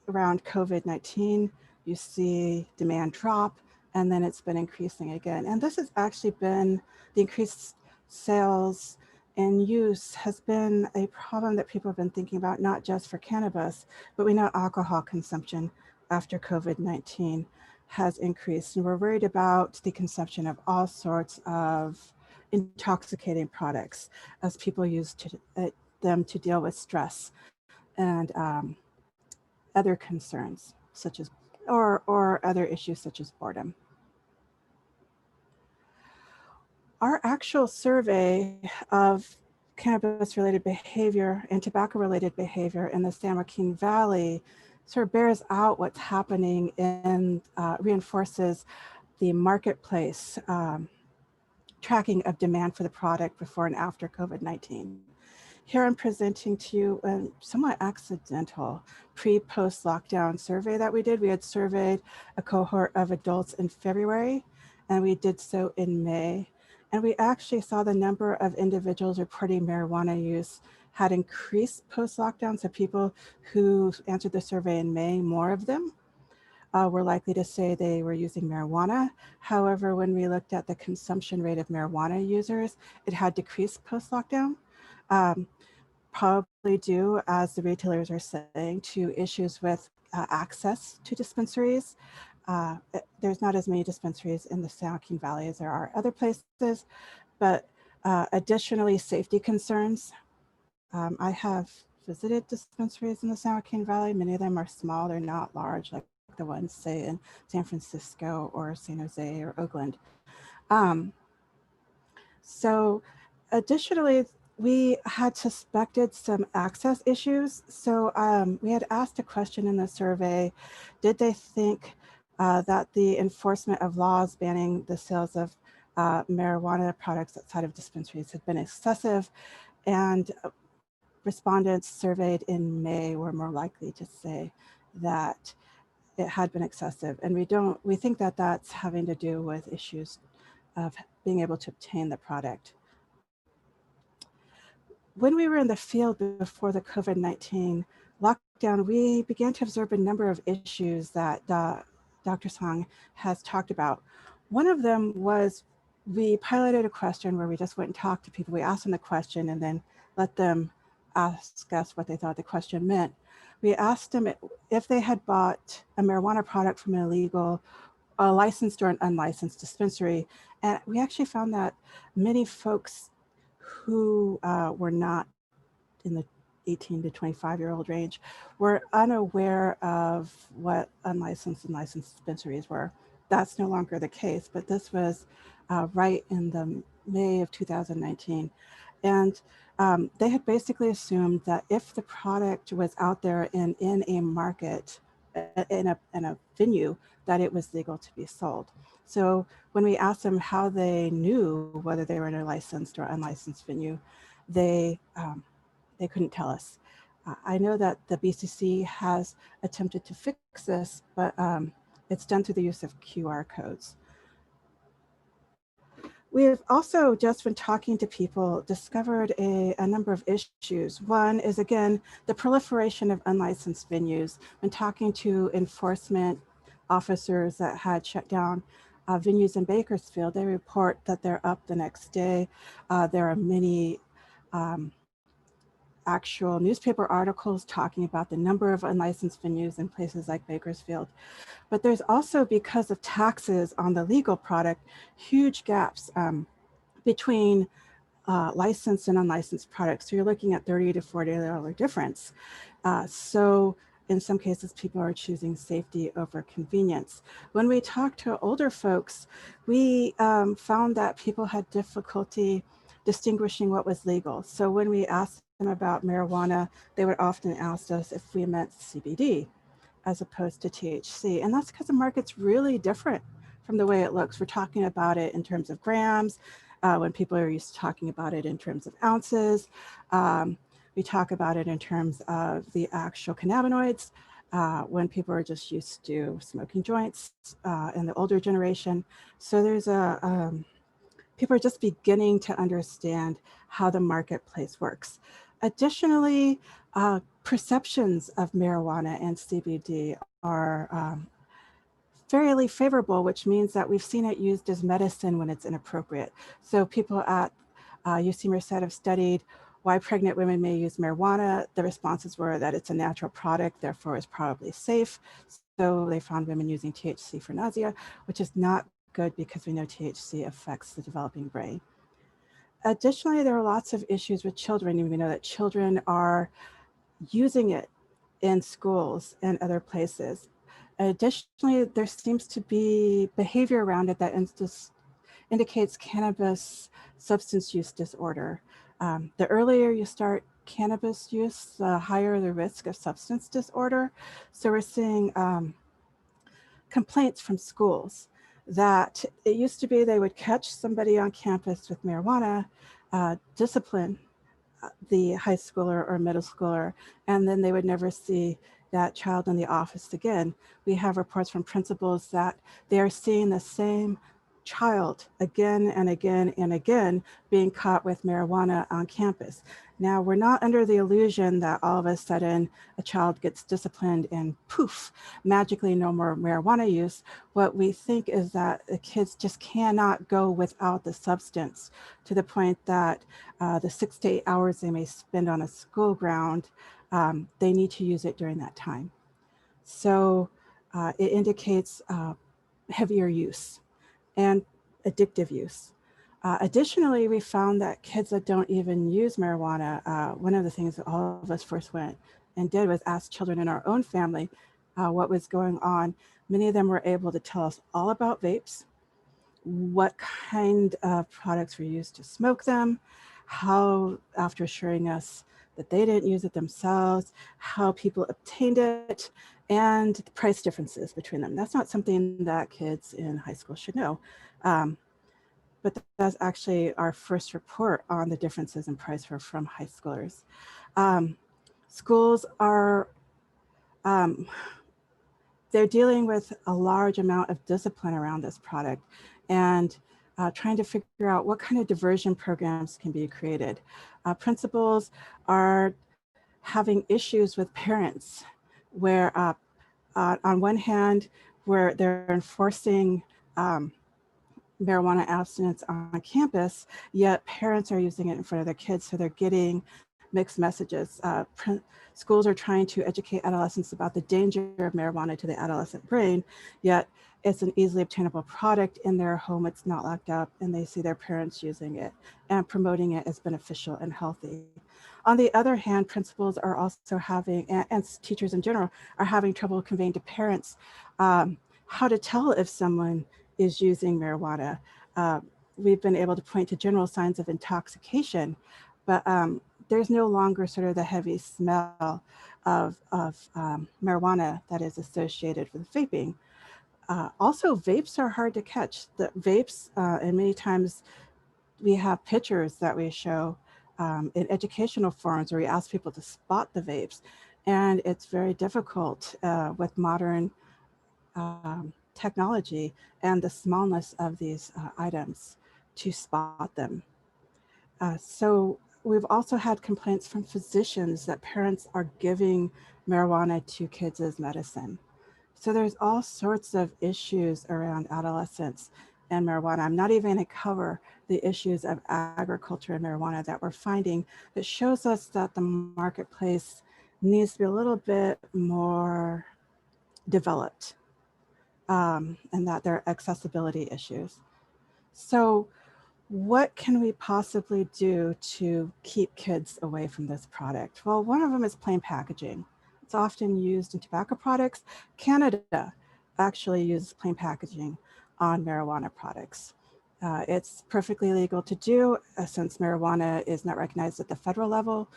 Around COVID-19, you see demand drop, and then it's been increasing again. And this has actually been, the increased sales and use has been a problem that people have been thinking about, not just for cannabis, but we know alcohol consumption after COVID-19 has increased. And we're worried about the consumption of all sorts of intoxicating products as people use them to deal with stress and other concerns, such as, or other issues such as boredom. Our actual survey of cannabis-related behavior and tobacco-related behavior in the San Joaquin Valley sort of bears out what's happening and reinforces the marketplace tracking of demand for the product before and after COVID-19. Here I'm presenting to you a somewhat accidental pre-post lockdown survey that we did. We had surveyed a cohort of adults in February, and we did so in May. And we actually saw the number of individuals reporting marijuana use had increased post-lockdown. So people who answered the survey in May, more of them were likely to say they were using marijuana. However, when we looked at the consumption rate of marijuana users, it had decreased post-lockdown. Probably due, as the retailers are saying, to issues with access to dispensaries. There's not as many dispensaries in the San Joaquin Valley as there are other places, but additionally, safety concerns. I have visited dispensaries in the San Joaquin Valley. Many of them are small, they're not large, like the ones, say, in San Francisco or San Jose or Oakland. So additionally, we had suspected some access issues. So we had asked a question in the survey, did they think that the enforcement of laws banning the sales of marijuana products outside of dispensaries had been excessive? And respondents surveyed in May were more likely to say that it had been excessive. And we think that that's having to do with issues of being able to obtain the product. When we were in the field before the COVID-19 lockdown, we began to observe a number of issues that Dr. Song has talked about. One of them was we piloted a question where we just went and talked to people. We asked them the question and then let them ask us what they thought the question meant. We asked them if they had bought a marijuana product from an illegal, a licensed or an unlicensed dispensary. And we actually found that many folks who were not in the 18 to 25-year-old range were unaware of what unlicensed and licensed dispensaries were. That's no longer the case, but this was right in the May of 2019. And they had basically assumed that if the product was out there and in a market, in a venue, that it was legal to be sold. So when we asked them how they knew whether they were in a licensed or unlicensed venue, they couldn't tell us. I know that the BCC has attempted to fix this, but it's done through the use of QR codes. We have also, just when talking to people, discovered a number of issues. One is, again, the proliferation of unlicensed venues. When talking to enforcement officers that had shut down venues in Bakersfield, they report that they're up the next day. There are many actual newspaper articles talking about the number of unlicensed venues in places like Bakersfield. But there's also, because of taxes on the legal product, huge gaps between licensed and unlicensed products. So you're looking at $30 to $40 difference. So in some cases, people are choosing safety over convenience. When we talk to older folks, we found that people had difficulty distinguishing what was legal. So when we asked them about marijuana, they would often ask us if we meant CBD as opposed to THC. And that's because the market's really different from the way it looks. We're talking about it in terms of grams, when people are used to talking about it in terms of ounces. We talk about it in terms of the actual cannabinoids, when people are just used to smoking joints in the older generation. So there's people are just beginning to understand how the marketplace works. Additionally, perceptions of marijuana and CBD are fairly favorable, which means that we've seen it used as medicine when it's inappropriate. So people at UC Merced have studied why pregnant women may use marijuana. The responses were that it's a natural product, therefore it's probably safe. So they found women using THC for nausea, which is not good because we know THC affects the developing brain. Additionally, there are lots of issues with children, and we know that children are using it in schools and other places. Additionally, there seems to be behavior around it that indicates cannabis substance use disorder. The earlier you start cannabis use, the higher the risk of substance disorder. So we're seeing complaints from schools that it used to be they would catch somebody on campus with marijuana, discipline the high schooler or middle schooler, and then they would never see that child in the office again. We have reports from principals that they are seeing the same child again and again and again being caught with marijuana on campus. Now, we're not under the illusion that all of a sudden a child gets disciplined and poof, magically no more marijuana use. What we think is that the kids just cannot go without the substance to the point that the 6 to 8 hours they may spend on a school ground, they need to use it during that time. So it indicates heavier use and addictive use. Additionally, we found that kids that don't even use marijuana, one of the things that all of us first went and did was ask children in our own family what was going on. Many of them were able to tell us all about vapes, what kind of products were used to smoke them, how, after assuring us that they didn't use it themselves, how people obtained it, and the price differences between them. That's not something that kids in high school should know. But that's actually our first report on the differences in price from high schoolers. Schools are, they're dealing with a large amount of discipline around this product and trying to figure out what kind of diversion programs can be created. Principals are having issues with parents where on one hand, where they're enforcing marijuana abstinence on campus, yet parents are using it in front of their kids, so they're getting mixed messages. Schools are trying to educate adolescents about the danger of marijuana to the adolescent brain, yet it's an easily obtainable product in their home, it's not locked up, and they see their parents using it and promoting it as beneficial and healthy. On the other hand, principals are also having, and teachers in general, are having trouble conveying to parents how to tell if someone is using marijuana. We've been able to point to general signs of intoxication, but there's no longer sort of the heavy smell of marijuana that is associated with vaping. Also, vapes are hard to catch. The vapes, and many times we have pictures that we show in educational forums where we ask people to spot the vapes. And it's very difficult with modern technology and the smallness of these items to spot them. So we've also had complaints from physicians that parents are giving marijuana to kids as medicine. So there's all sorts of issues around adolescence. and marijuana. I'm not even going to cover the issues of agriculture and marijuana that we're finding that shows us that the marketplace needs to be a little bit more developed, and that there are accessibility issues. So what can we possibly do to keep kids away from this product? Well, one of them is plain packaging. It's often used in tobacco products. Canada actually uses plain packaging on marijuana products. It's perfectly legal to do since marijuana is not recognized at the federal level.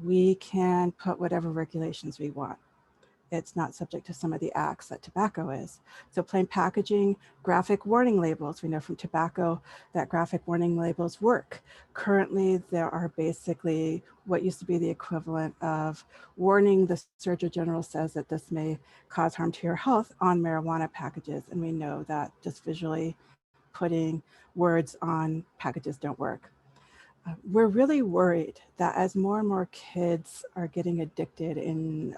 We can put whatever regulations we want. It's not subject to some of the acts that tobacco is. So plain packaging, graphic warning labels. We know from tobacco that graphic warning labels work. Currently, there are basically what used to be the equivalent of warning the Surgeon General says that this may cause harm to your health on marijuana packages. And we know that just visually putting words on packages don't work. We're really worried that as more and more kids are getting addicted in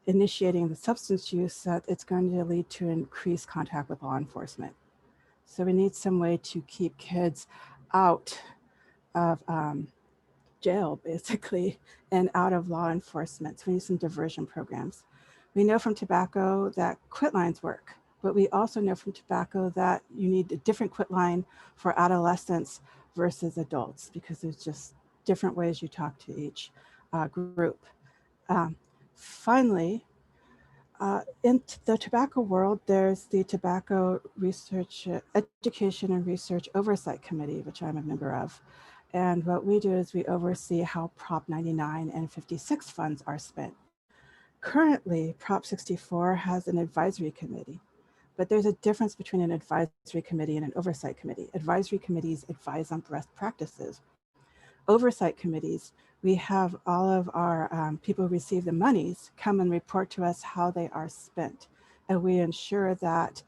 initiating the substance use, that it's going to lead to increased contact with law enforcement. So we need some way to keep kids out of jail, basically, and out of law enforcement. So we need some diversion programs. We know from tobacco that quit lines work, but we also know from tobacco that you need a different quit line for adolescents versus adults, because there's just different ways you talk to each group. Finally, in the tobacco world, there's the Tobacco Research, Education and Research Oversight Committee, which I'm a member of. And what we do is we oversee how Prop 99 and 56 funds are spent. Currently, Prop 64 has an advisory committee, but there's a difference between an advisory committee and an oversight committee. Advisory committees advise on best practices. Oversight committees, we have all of our people who receive the monies come and report to us how they are spent. And we ensure that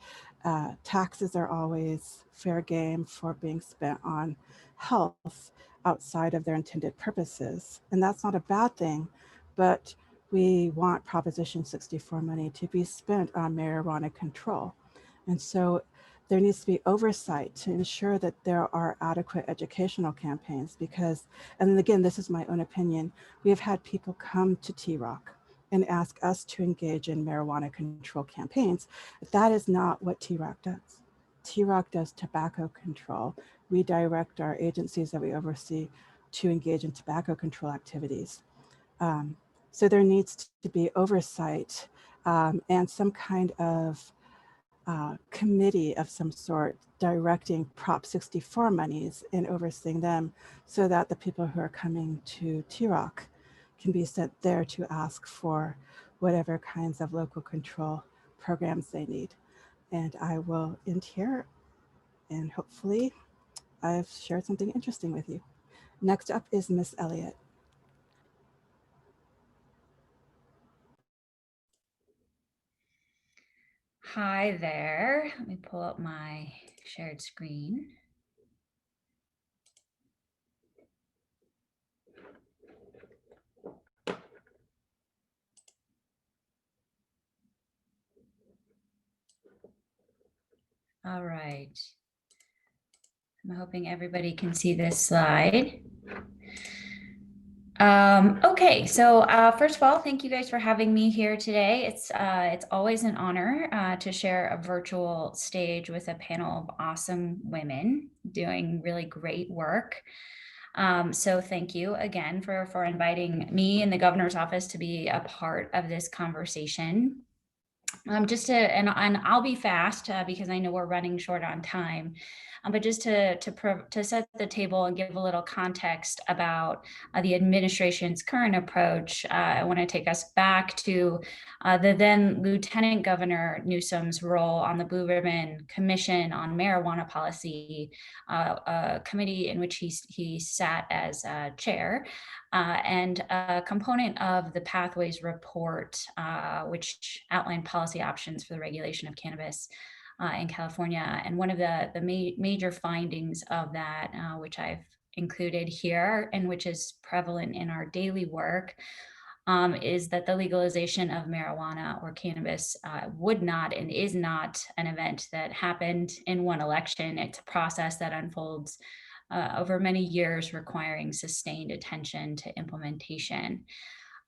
taxes are always fair game for being spent on health outside of their intended purposes. And that's not a bad thing, but we want Proposition 64 money to be spent on marijuana control. And so there needs to be oversight to ensure that there are adequate educational campaigns because, and again, this is my own opinion, we have had people come to T-Rock and ask us to engage in marijuana control campaigns, but that is not what T-Rock does. T-Rock does tobacco control. We direct our agencies that we oversee to engage in tobacco control activities. So there needs to be oversight and some kind of committee of some sort directing Prop 64 monies and overseeing them so that the people who are coming to T-Rock can be sent there to ask for whatever kinds of local control programs they need. And I will end here and hopefully I've shared something interesting with you. Next up is Miss Elliott. Hi there. Let me pull up my shared screen. All right. I'm hoping everybody can see this slide. Okay, so first of all, thank you guys for having me here today. It's always an honor to share a virtual stage with a panel of awesome women doing really great work. So thank you again for inviting me and the governor's office to be a part of this conversation. And I'll be fast because I know we're running short on time. But just to set the table and give a little context about the administration's current approach, I want to take us back to the then Lieutenant Governor Newsom's role on the Blue Ribbon Commission on Marijuana Policy, a committee in which he sat as chair. And a component of the Pathways report, which outlined policy options for the regulation of cannabis in California. And one of the major findings of that, which I've included here and which is prevalent in our daily work, is that the legalization of marijuana or cannabis would not and is not an event that happened in one election. It's a process that unfolds over many years, requiring sustained attention to implementation.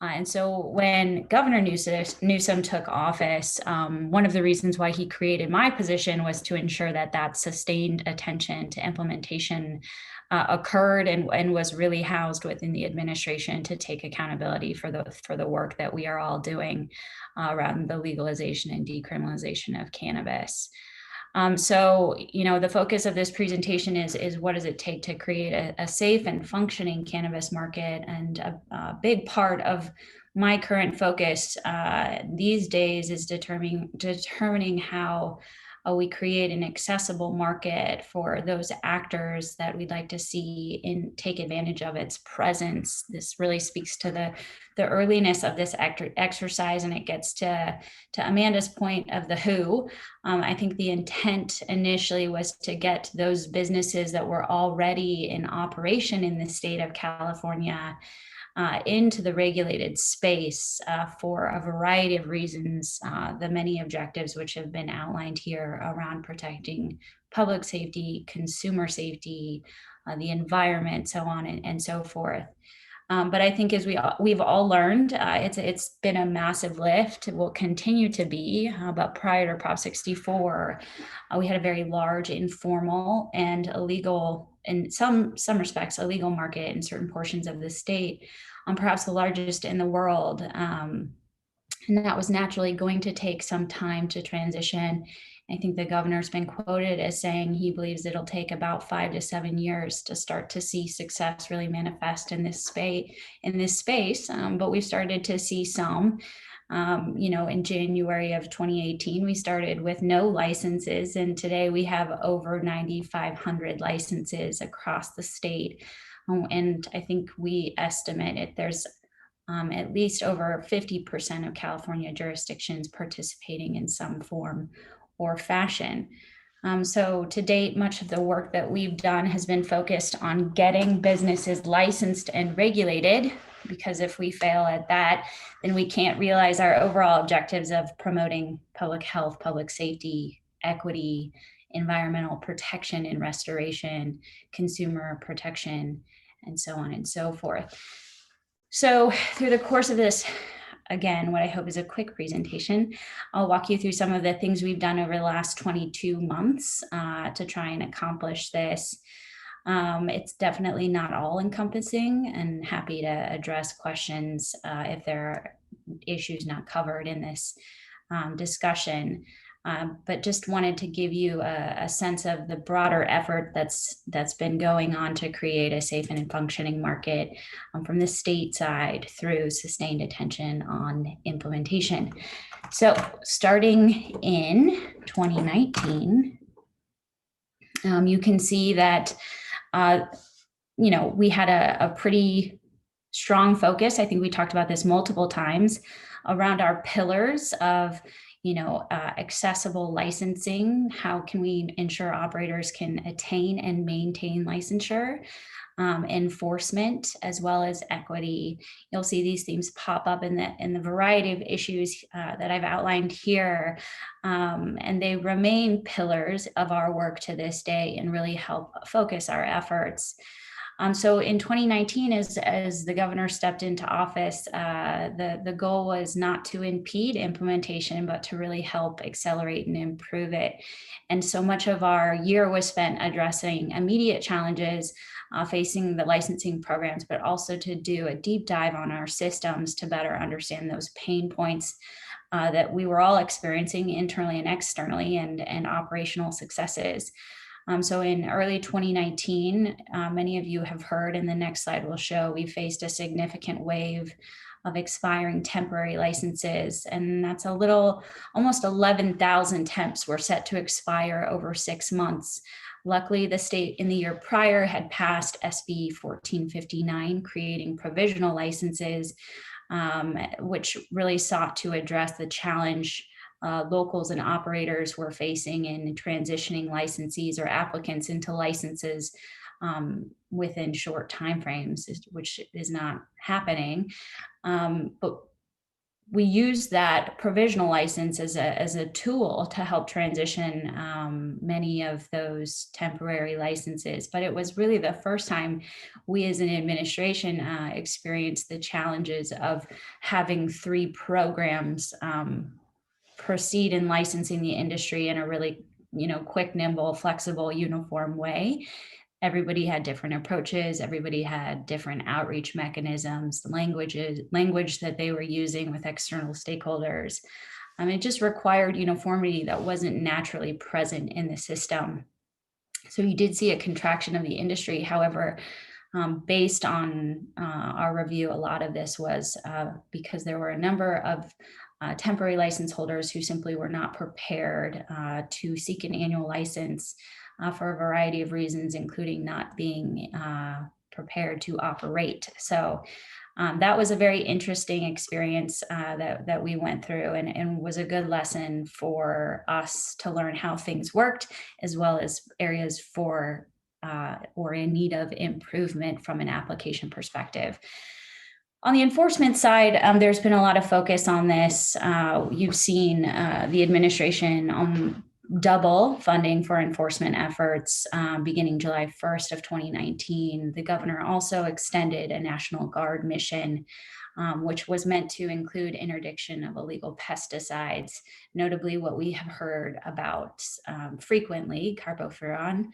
And so when Governor Newsom took office, one of the reasons why he created my position was to ensure that that sustained attention to implementation occurred and was really housed within the administration to take accountability for the work that we are all doing around the legalization and decriminalization of cannabis. So, the focus of this presentation is what does it take to create a safe and functioning cannabis market? And a big part of my current focus these days is determining how we create an accessible market for those actors that we'd like to see take advantage of its presence. This really speaks to the earliness of this exercise, and it gets to Amanda's point of the who. I think the intent initially was to get those businesses that were already in operation in the state of California into the regulated space for a variety of reasons, the many objectives which have been outlined here around protecting public safety, consumer safety, the environment, so on and so forth. But I think as we've all learned, it's been a massive lift. It will continue to be. But prior to Prop 64, we had a very large informal and illegal, in some respects, illegal market in certain portions of the state, perhaps the largest in the world. And that was naturally going to take some time to transition. I think the governor's been quoted as saying he believes it'll take about 5 to 7 years to start to see success really manifest in this space. But we've started to see some. In January of 2018, we started with no licenses, and today we have over 9,500 licenses across the state. And I think we estimate it. There's at least over 50% of California jurisdictions participating in some form or fashion. So to date, much of the work that we've done has been focused on getting businesses licensed and regulated, because if we fail at that, then we can't realize our overall objectives of promoting public health, public safety, equity, environmental protection and restoration, consumer protection, and so on and so forth. So through the course of this, again, what I hope is a quick presentation, I'll walk you through some of the things we've done over the last 22 months to try and accomplish this. It's definitely not all encompassing, and happy to address questions if there are issues not covered in this discussion. But just wanted to give you a sense of the broader effort that's been going on to create a safe and functioning market from the state side through sustained attention on implementation. So starting in 2019, you can see that we had a pretty strong focus. I think we talked about this multiple times around our pillars of accessible licensing. How can we ensure operators can attain and maintain licensure? Enforcement, as well as equity. You'll see these themes pop up in the variety of issues that I've outlined here, and they remain pillars of our work to this day and really help focus our efforts. So in 2019, as the governor stepped into office, the goal was not to impede implementation, but to really help accelerate and improve it. And so much of our year was spent addressing immediate challenges facing the licensing programs, but also to do a deep dive on our systems to better understand those pain points that we were all experiencing internally and externally, and operational successes. So in early 2019, many of you have heard, and the next slide will show, we faced a significant wave of expiring temporary licenses, and that's almost 11,000 temps were set to expire over 6 months. Luckily, the state in the year prior had passed SB 1459, creating provisional licenses, which really sought to address the challenge locals and operators were facing in transitioning licensees or applicants into licenses within short timeframes, which is not happening. But we use that provisional license as a tool to help transition many of those temporary licenses. But it was really the first time we as an administration experienced the challenges of having 3 programs proceed in licensing the industry in a really, quick, nimble, flexible, uniform way. Everybody had different approaches. Everybody had different outreach mechanisms, the language that they were using with external stakeholders. It just required uniformity that wasn't naturally present in the system. So you did see a contraction of the industry. However, based on our review, a lot of this was because there were a number of temporary license holders who simply were not prepared to seek an annual license for a variety of reasons, including not being prepared to operate. So that was a very interesting experience that we went through, and was a good lesson for us to learn how things worked, as well as areas for or in need of improvement from an application perspective. On the enforcement side, there's been a lot of focus on this. You've seen the administration double funding for enforcement efforts beginning July 1st of 2019. The governor also extended a National Guard mission, which was meant to include interdiction of illegal pesticides, notably what we have heard about frequently, carbofuran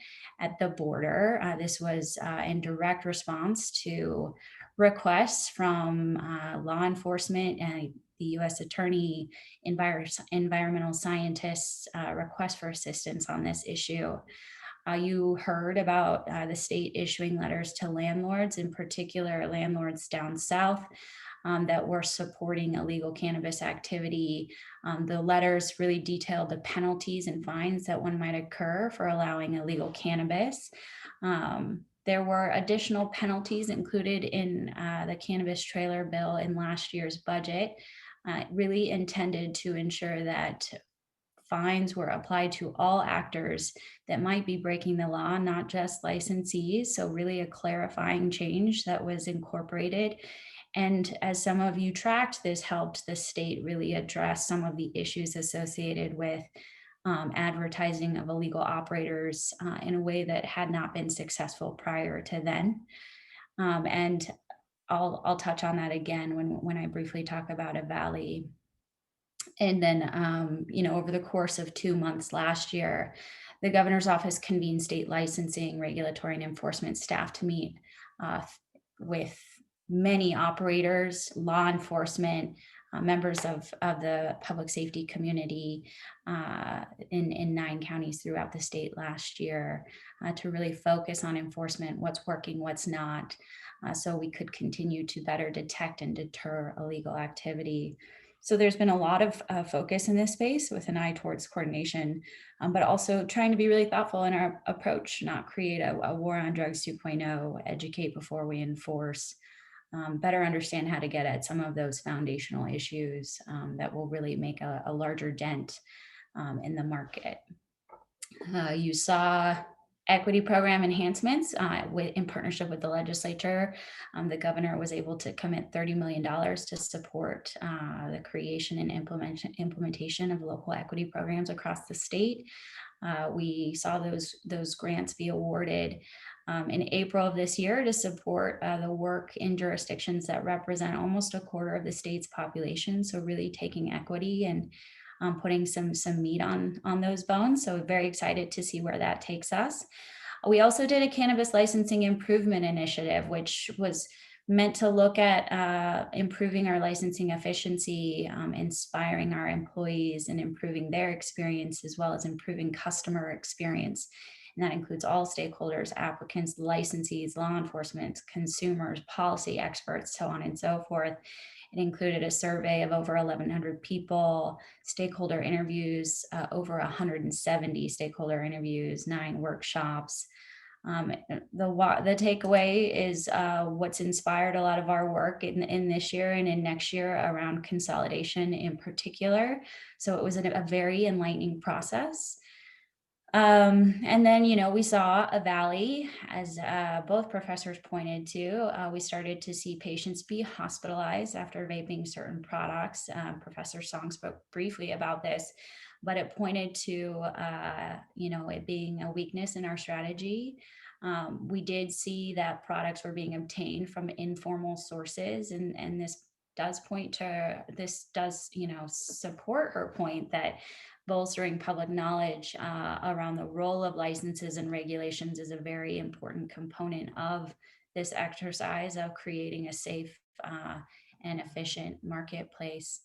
at the border. This was in direct response to requests from law enforcement and the U.S. Attorney, environmental scientists, requests for assistance on this issue. You heard about the state issuing letters to landlords, in particular landlords down south that were supporting illegal cannabis activity. The letters really detailed the penalties and fines that one might occur for allowing illegal cannabis. There were additional penalties included in the cannabis trailer bill in last year's budget, really intended to ensure that fines were applied to all actors that might be breaking the law, not just licensees. So really a clarifying change that was incorporated. And as some of you tracked, this helped the state really address some of the issues associated with advertising of illegal operators in a way that had not been successful prior to then. And I'll touch on that again when I briefly talk about a valley. And then, over the course of 2 months last year, the governor's office convened state licensing, regulatory, and enforcement staff to meet with many operators, law enforcement, members of the public safety community in 9 counties throughout the state last year to really focus on enforcement, what's working, what's not, so we could continue to better detect and deter illegal activity. So there's been a lot of focus in this space with an eye towards coordination, but also trying to be really thoughtful in our approach, not create a war on drugs 2.0, educate before we enforce, better understand how to get at some of those foundational issues that will really make a larger dent in the market. You saw equity program enhancements in partnership with the legislature. The governor was able to commit $30 million to support the creation and implementation of local equity programs across the state. We saw those grants be awarded in April of this year to support the work in jurisdictions that represent almost a quarter of the state's population. So really taking equity and putting some meat on those bones. So very excited to see where that takes us. We also did a cannabis licensing improvement initiative, which was meant to look at improving our licensing efficiency, inspiring our employees and improving their experience, as well as improving customer experience. And that includes all stakeholders, applicants, licensees, law enforcement, consumers, policy experts, so on and so forth. It included a survey of over 1,100 people, stakeholder interviews, over 170 stakeholder interviews, 9 workshops. The takeaway is what's inspired a lot of our work in this year and in next year around consolidation in particular. So it was a very enlightening process. And then, we saw a valley, as both professors pointed to. We started to see patients be hospitalized after vaping certain products. Professor Song spoke briefly about this, but it pointed to, it being a weakness in our strategy. We did see that products were being obtained from informal sources, and this does support her point that bolstering public knowledge around the role of licenses and regulations is a very important component of this exercise of creating a safe and efficient marketplace.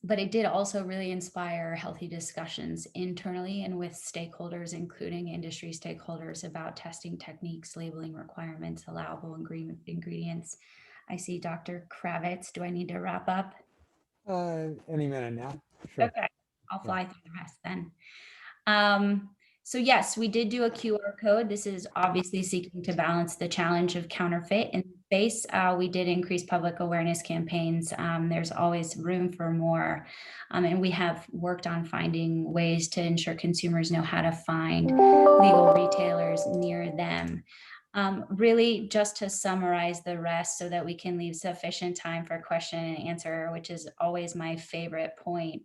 But it did also really inspire healthy discussions internally and with stakeholders, including industry stakeholders, about testing techniques, labeling requirements, allowable ingredients. I see Dr. Kravitz. Do I need to wrap up? Any minute now. Sure. Okay, I'll fly through the rest then. So yes, we did do a QR code. This is obviously seeking to balance the challenge of counterfeit in space. We did increase public awareness campaigns. There's always room for more. And we have worked on finding ways to ensure consumers know how to find legal retailers near them. Really, just to summarize the rest so that we can leave sufficient time for question and answer, which is always my favorite point.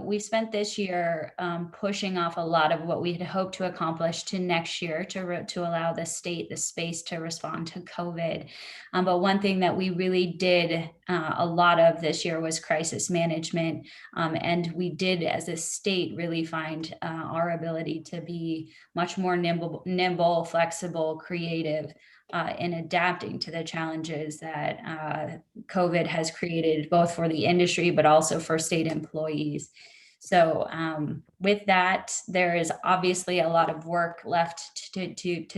We spent this year pushing off a lot of what we had hoped to accomplish to next year to allow the state the space to respond to COVID. But one thing that we really did a lot of this year was crisis management. And we did, as a state, really find our ability to be much more nimble, flexible, creative, in adapting to the challenges that COVID has created, both for the industry, but also for state employees. So with that, there is obviously a lot of work left to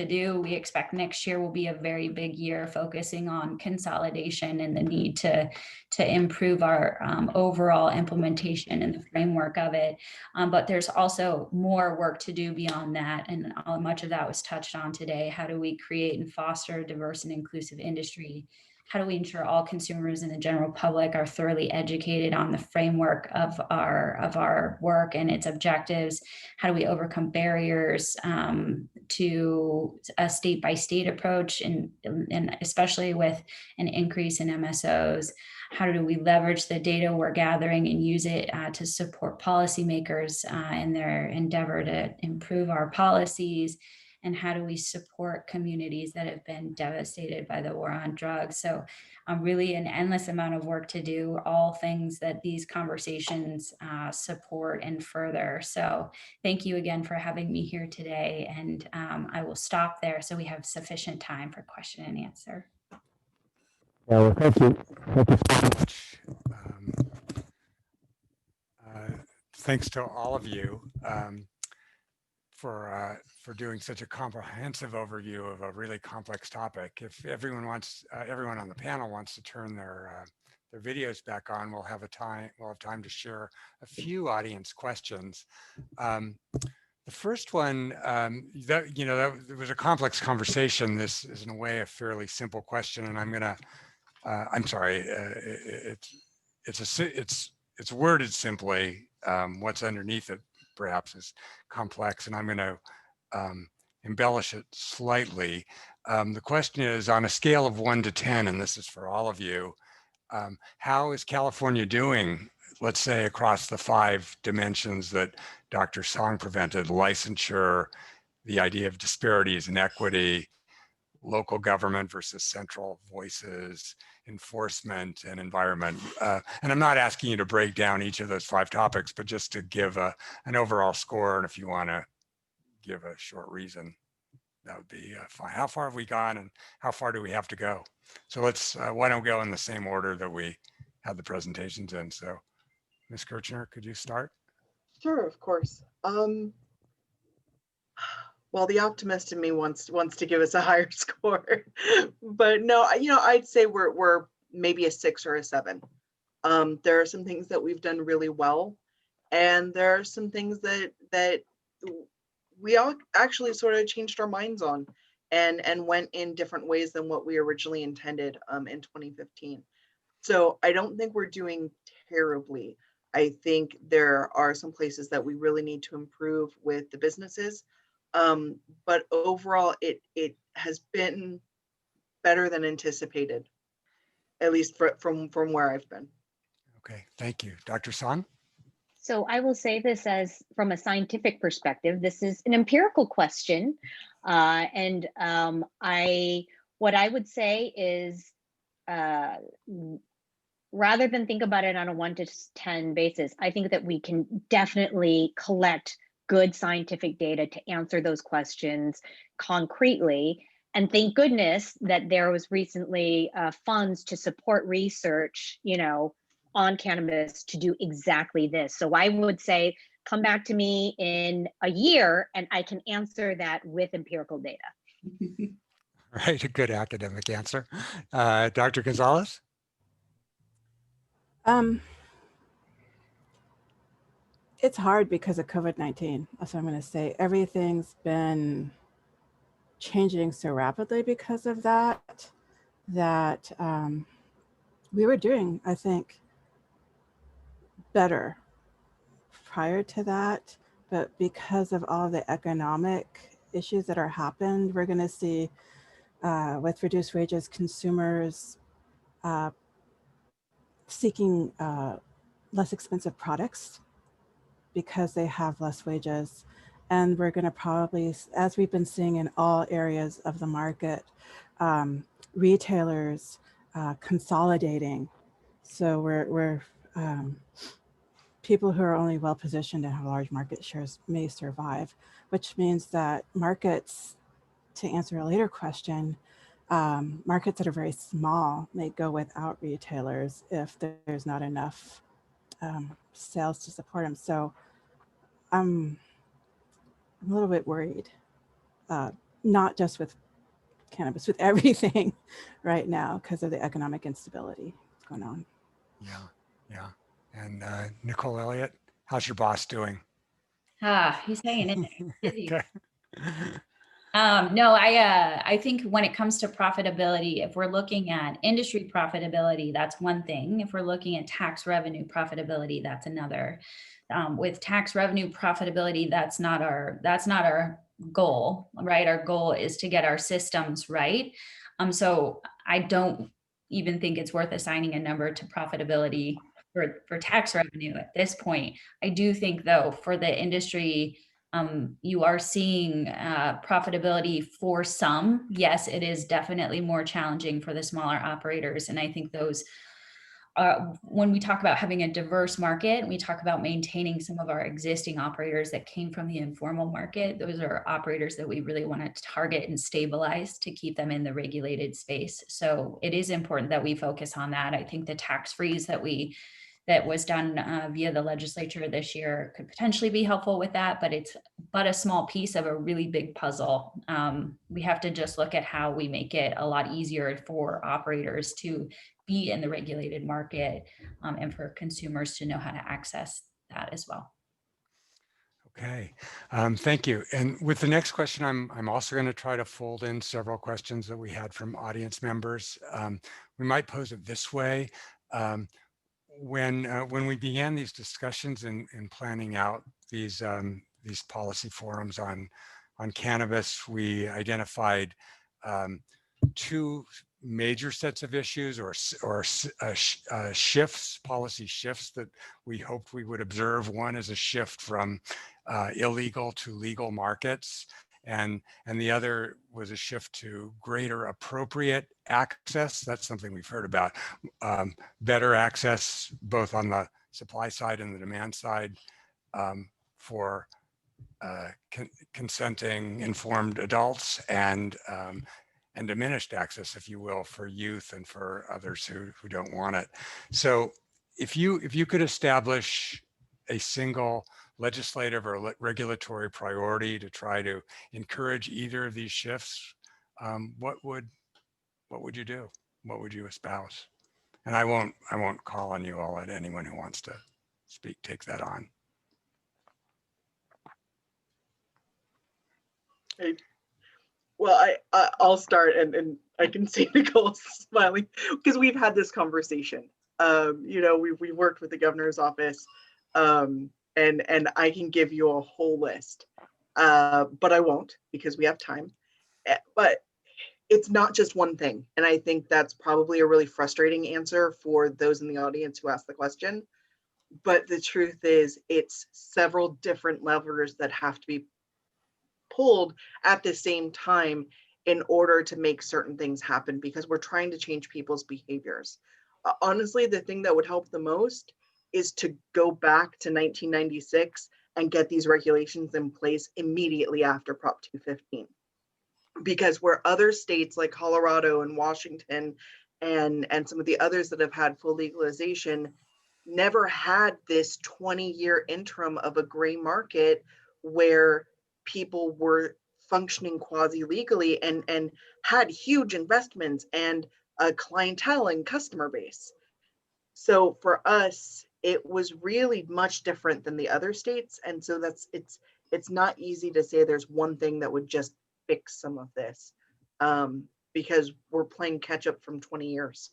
do. We expect next year will be a very big year, focusing on consolidation and the need to improve our overall implementation and the framework of it. But there's also more work to do beyond that. And much of that was touched on today. How do we create and foster a diverse and inclusive industry? How do we ensure all consumers and the general public are thoroughly educated on the framework of our work and its objectives? How do we overcome barriers to a state-by-state approach, and especially with an increase in MSOs? How do we leverage the data we're gathering and use it to support policymakers in their endeavor to improve our policies? And how do we support communities that have been devastated by the war on drugs? So really an endless amount of work to do, all things that these conversations support and further. So thank you again for having me here today. And I will stop there so we have sufficient time for question and answer. Yeah, well, thank you. Thank you so much. Thanks to all of you for doing such a comprehensive overview of a really complex topic. If everyone on the panel wants to turn their videos back on, we'll have time to share a few audience questions. The first one, that was a complex conversation. This is in a way a fairly simple question, and I'm sorry, it's worded simply. What's underneath it perhaps is complex, and I'm going to embellish it slightly. The question is, on a scale of 1 to 10, and this is for all of you, how is California doing, let's say, across the 5 dimensions that Dr. Song presented: licensure, the idea of disparities and equity, local government versus central voices, enforcement, and environment. And I'm not asking you to break down each of those 5 topics, but just to give an overall score. And if you want to give a short reason, that would be fine. How far have we gone, and how far do we have to go? So let's, why don't we go in the same order that we had the presentations in? So Ms. Kirchner, could you start? Sure, of course. Well, the optimist in me wants to give us a higher score, but no, I'd say we're maybe a 6 or a 7. There are some things that we've done really well, and there are some things that we all actually sort of changed our minds on and went in different ways than what we originally intended in 2015. So I don't think we're doing terribly. I think there are some places that we really need to improve with the businesses. But overall, it has been better than anticipated, at least from where I've been. Okay, thank you. Dr. San? So I will say this as from a scientific perspective, this is an empirical question. What I would say is rather than think about it on a 1 to 10 basis, I think that we can definitely collect good scientific data to answer those questions concretely. And thank goodness that there was recently funds to support research, on cannabis to do exactly this. So I would say, come back to me in a year and I can answer that with empirical data. Right, a good academic answer. Dr. Gonzalez? It's hard because of COVID-19. That's what I'm going to say. Everything's been changing so rapidly because of that we were doing, I think, better prior to that, but because of all of the economic issues that are happened, we're going to see with reduced wages, consumers seeking less expensive products because they have less wages. And we're going to probably, as we've been seeing in all areas of the market, retailers consolidating. So we're people who are only well positioned and have large market shares may survive, which means that markets, to answer a later question, markets that are very small may go without retailers if there's not enough sales to support them. So I'm a little bit worried, not just with cannabis, with everything right now because of the economic instability that's going on. Yeah. And Nicole Elliott, how's your boss doing? He's hanging in there. Busy. Okay. No, I think when it comes to profitability, if we're looking at industry profitability, that's one thing. If we're looking at tax revenue profitability, that's another. With tax revenue profitability, that's not our goal, right? Our goal is to get our systems right. So I don't even think it's worth assigning a number to profitability for tax revenue at this point. I do think, though, for the industry, you are seeing profitability for some. Yes, it is definitely more challenging for the smaller operators. And I think those when we talk about having a diverse market, we talk about maintaining some of our existing operators that came from the informal market. Those are operators that we really want to target and stabilize to keep them in the regulated space. So it is important that we focus on that. I think the tax freeze that was done via the legislature this year could potentially be helpful with that, but it's but a small piece of a really big puzzle. We have to just look at how we make it a lot easier for operators to be in the regulated market and for consumers to know how to access that as well. Okay, thank you. And with the next question, I'm also going to try to fold in several questions that we had from audience members. We might pose it this way. When we began these discussions and planning out these policy forums on cannabis, we identified two major sets of issues or shifts, policy shifts that we hoped we would observe. One is a shift from illegal to legal markets. And the other was a shift to greater appropriate access. That's something we've heard about. Better access, both on the supply side and the demand side, for consenting, informed adults, and diminished access, if you will, for youth and for others who don't want it. So if you could establish a single legislative or regulatory priority to try to encourage either of these shifts, what would you do? What would you espouse? And I won't call on you. I'll let anyone who wants to speak take that on. Well, I'll start, and I can see Nicole smiling because we've had this conversation. We worked with the governor's office, and I can give you a whole list, but I won't because we have time. But it's not just one thing, and I think that's probably a really frustrating answer for those in the audience who asked the question. But the truth is, it's several different levers that have to be pulled at the same time in order to make certain things happen, because we're trying to change people's behaviors. Honestly, the thing that would help the most is to go back to 1996 and get these regulations in place immediately after Prop 215. Because where other states like Colorado and Washington and some of the others that have had full legalization never had this 20-year interim of a gray market where people were functioning quasi-legally and had huge investments and a clientele and customer base. So for us, it was really much different than the other states. And so it's not easy to say there's one thing that would just fix some of this, because we're playing catch up from 20 years.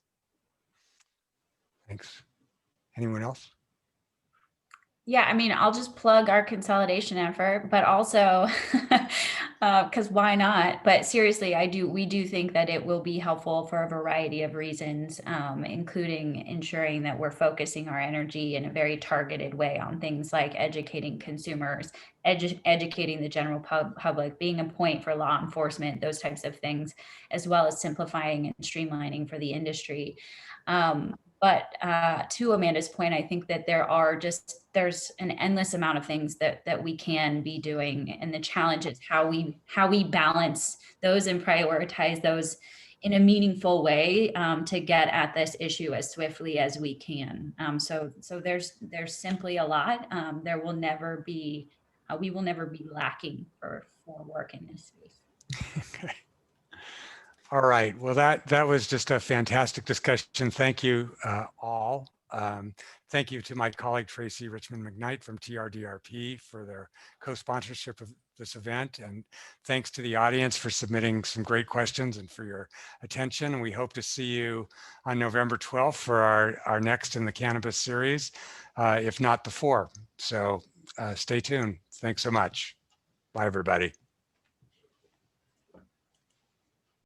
Thanks. Anyone else? Yeah, I mean, I'll just plug our consolidation effort, but also because why not? But seriously, we do think that it will be helpful for a variety of reasons, including ensuring that we're focusing our energy in a very targeted way on things like educating consumers, educating the general public, being a point for law enforcement, those types of things, as well as simplifying and streamlining for the industry. But to Amanda's point, I think that there's an endless amount of things that we can be doing. And the challenge is how we balance those and prioritize those in a meaningful way to get at this issue as swiftly as we can. So there's simply a lot. We will never be lacking for work in this space. Okay. All right. Well, that was just a fantastic discussion. Thank you all. Thank you to my colleague Tracy Richmond McKnight from TRDRP for their co-sponsorship of this event. And thanks to the audience for submitting some great questions and for your attention. And we hope to see you on November 12th for our next in the Cannabis series, if not before. So stay tuned. Thanks so much. Bye, everybody.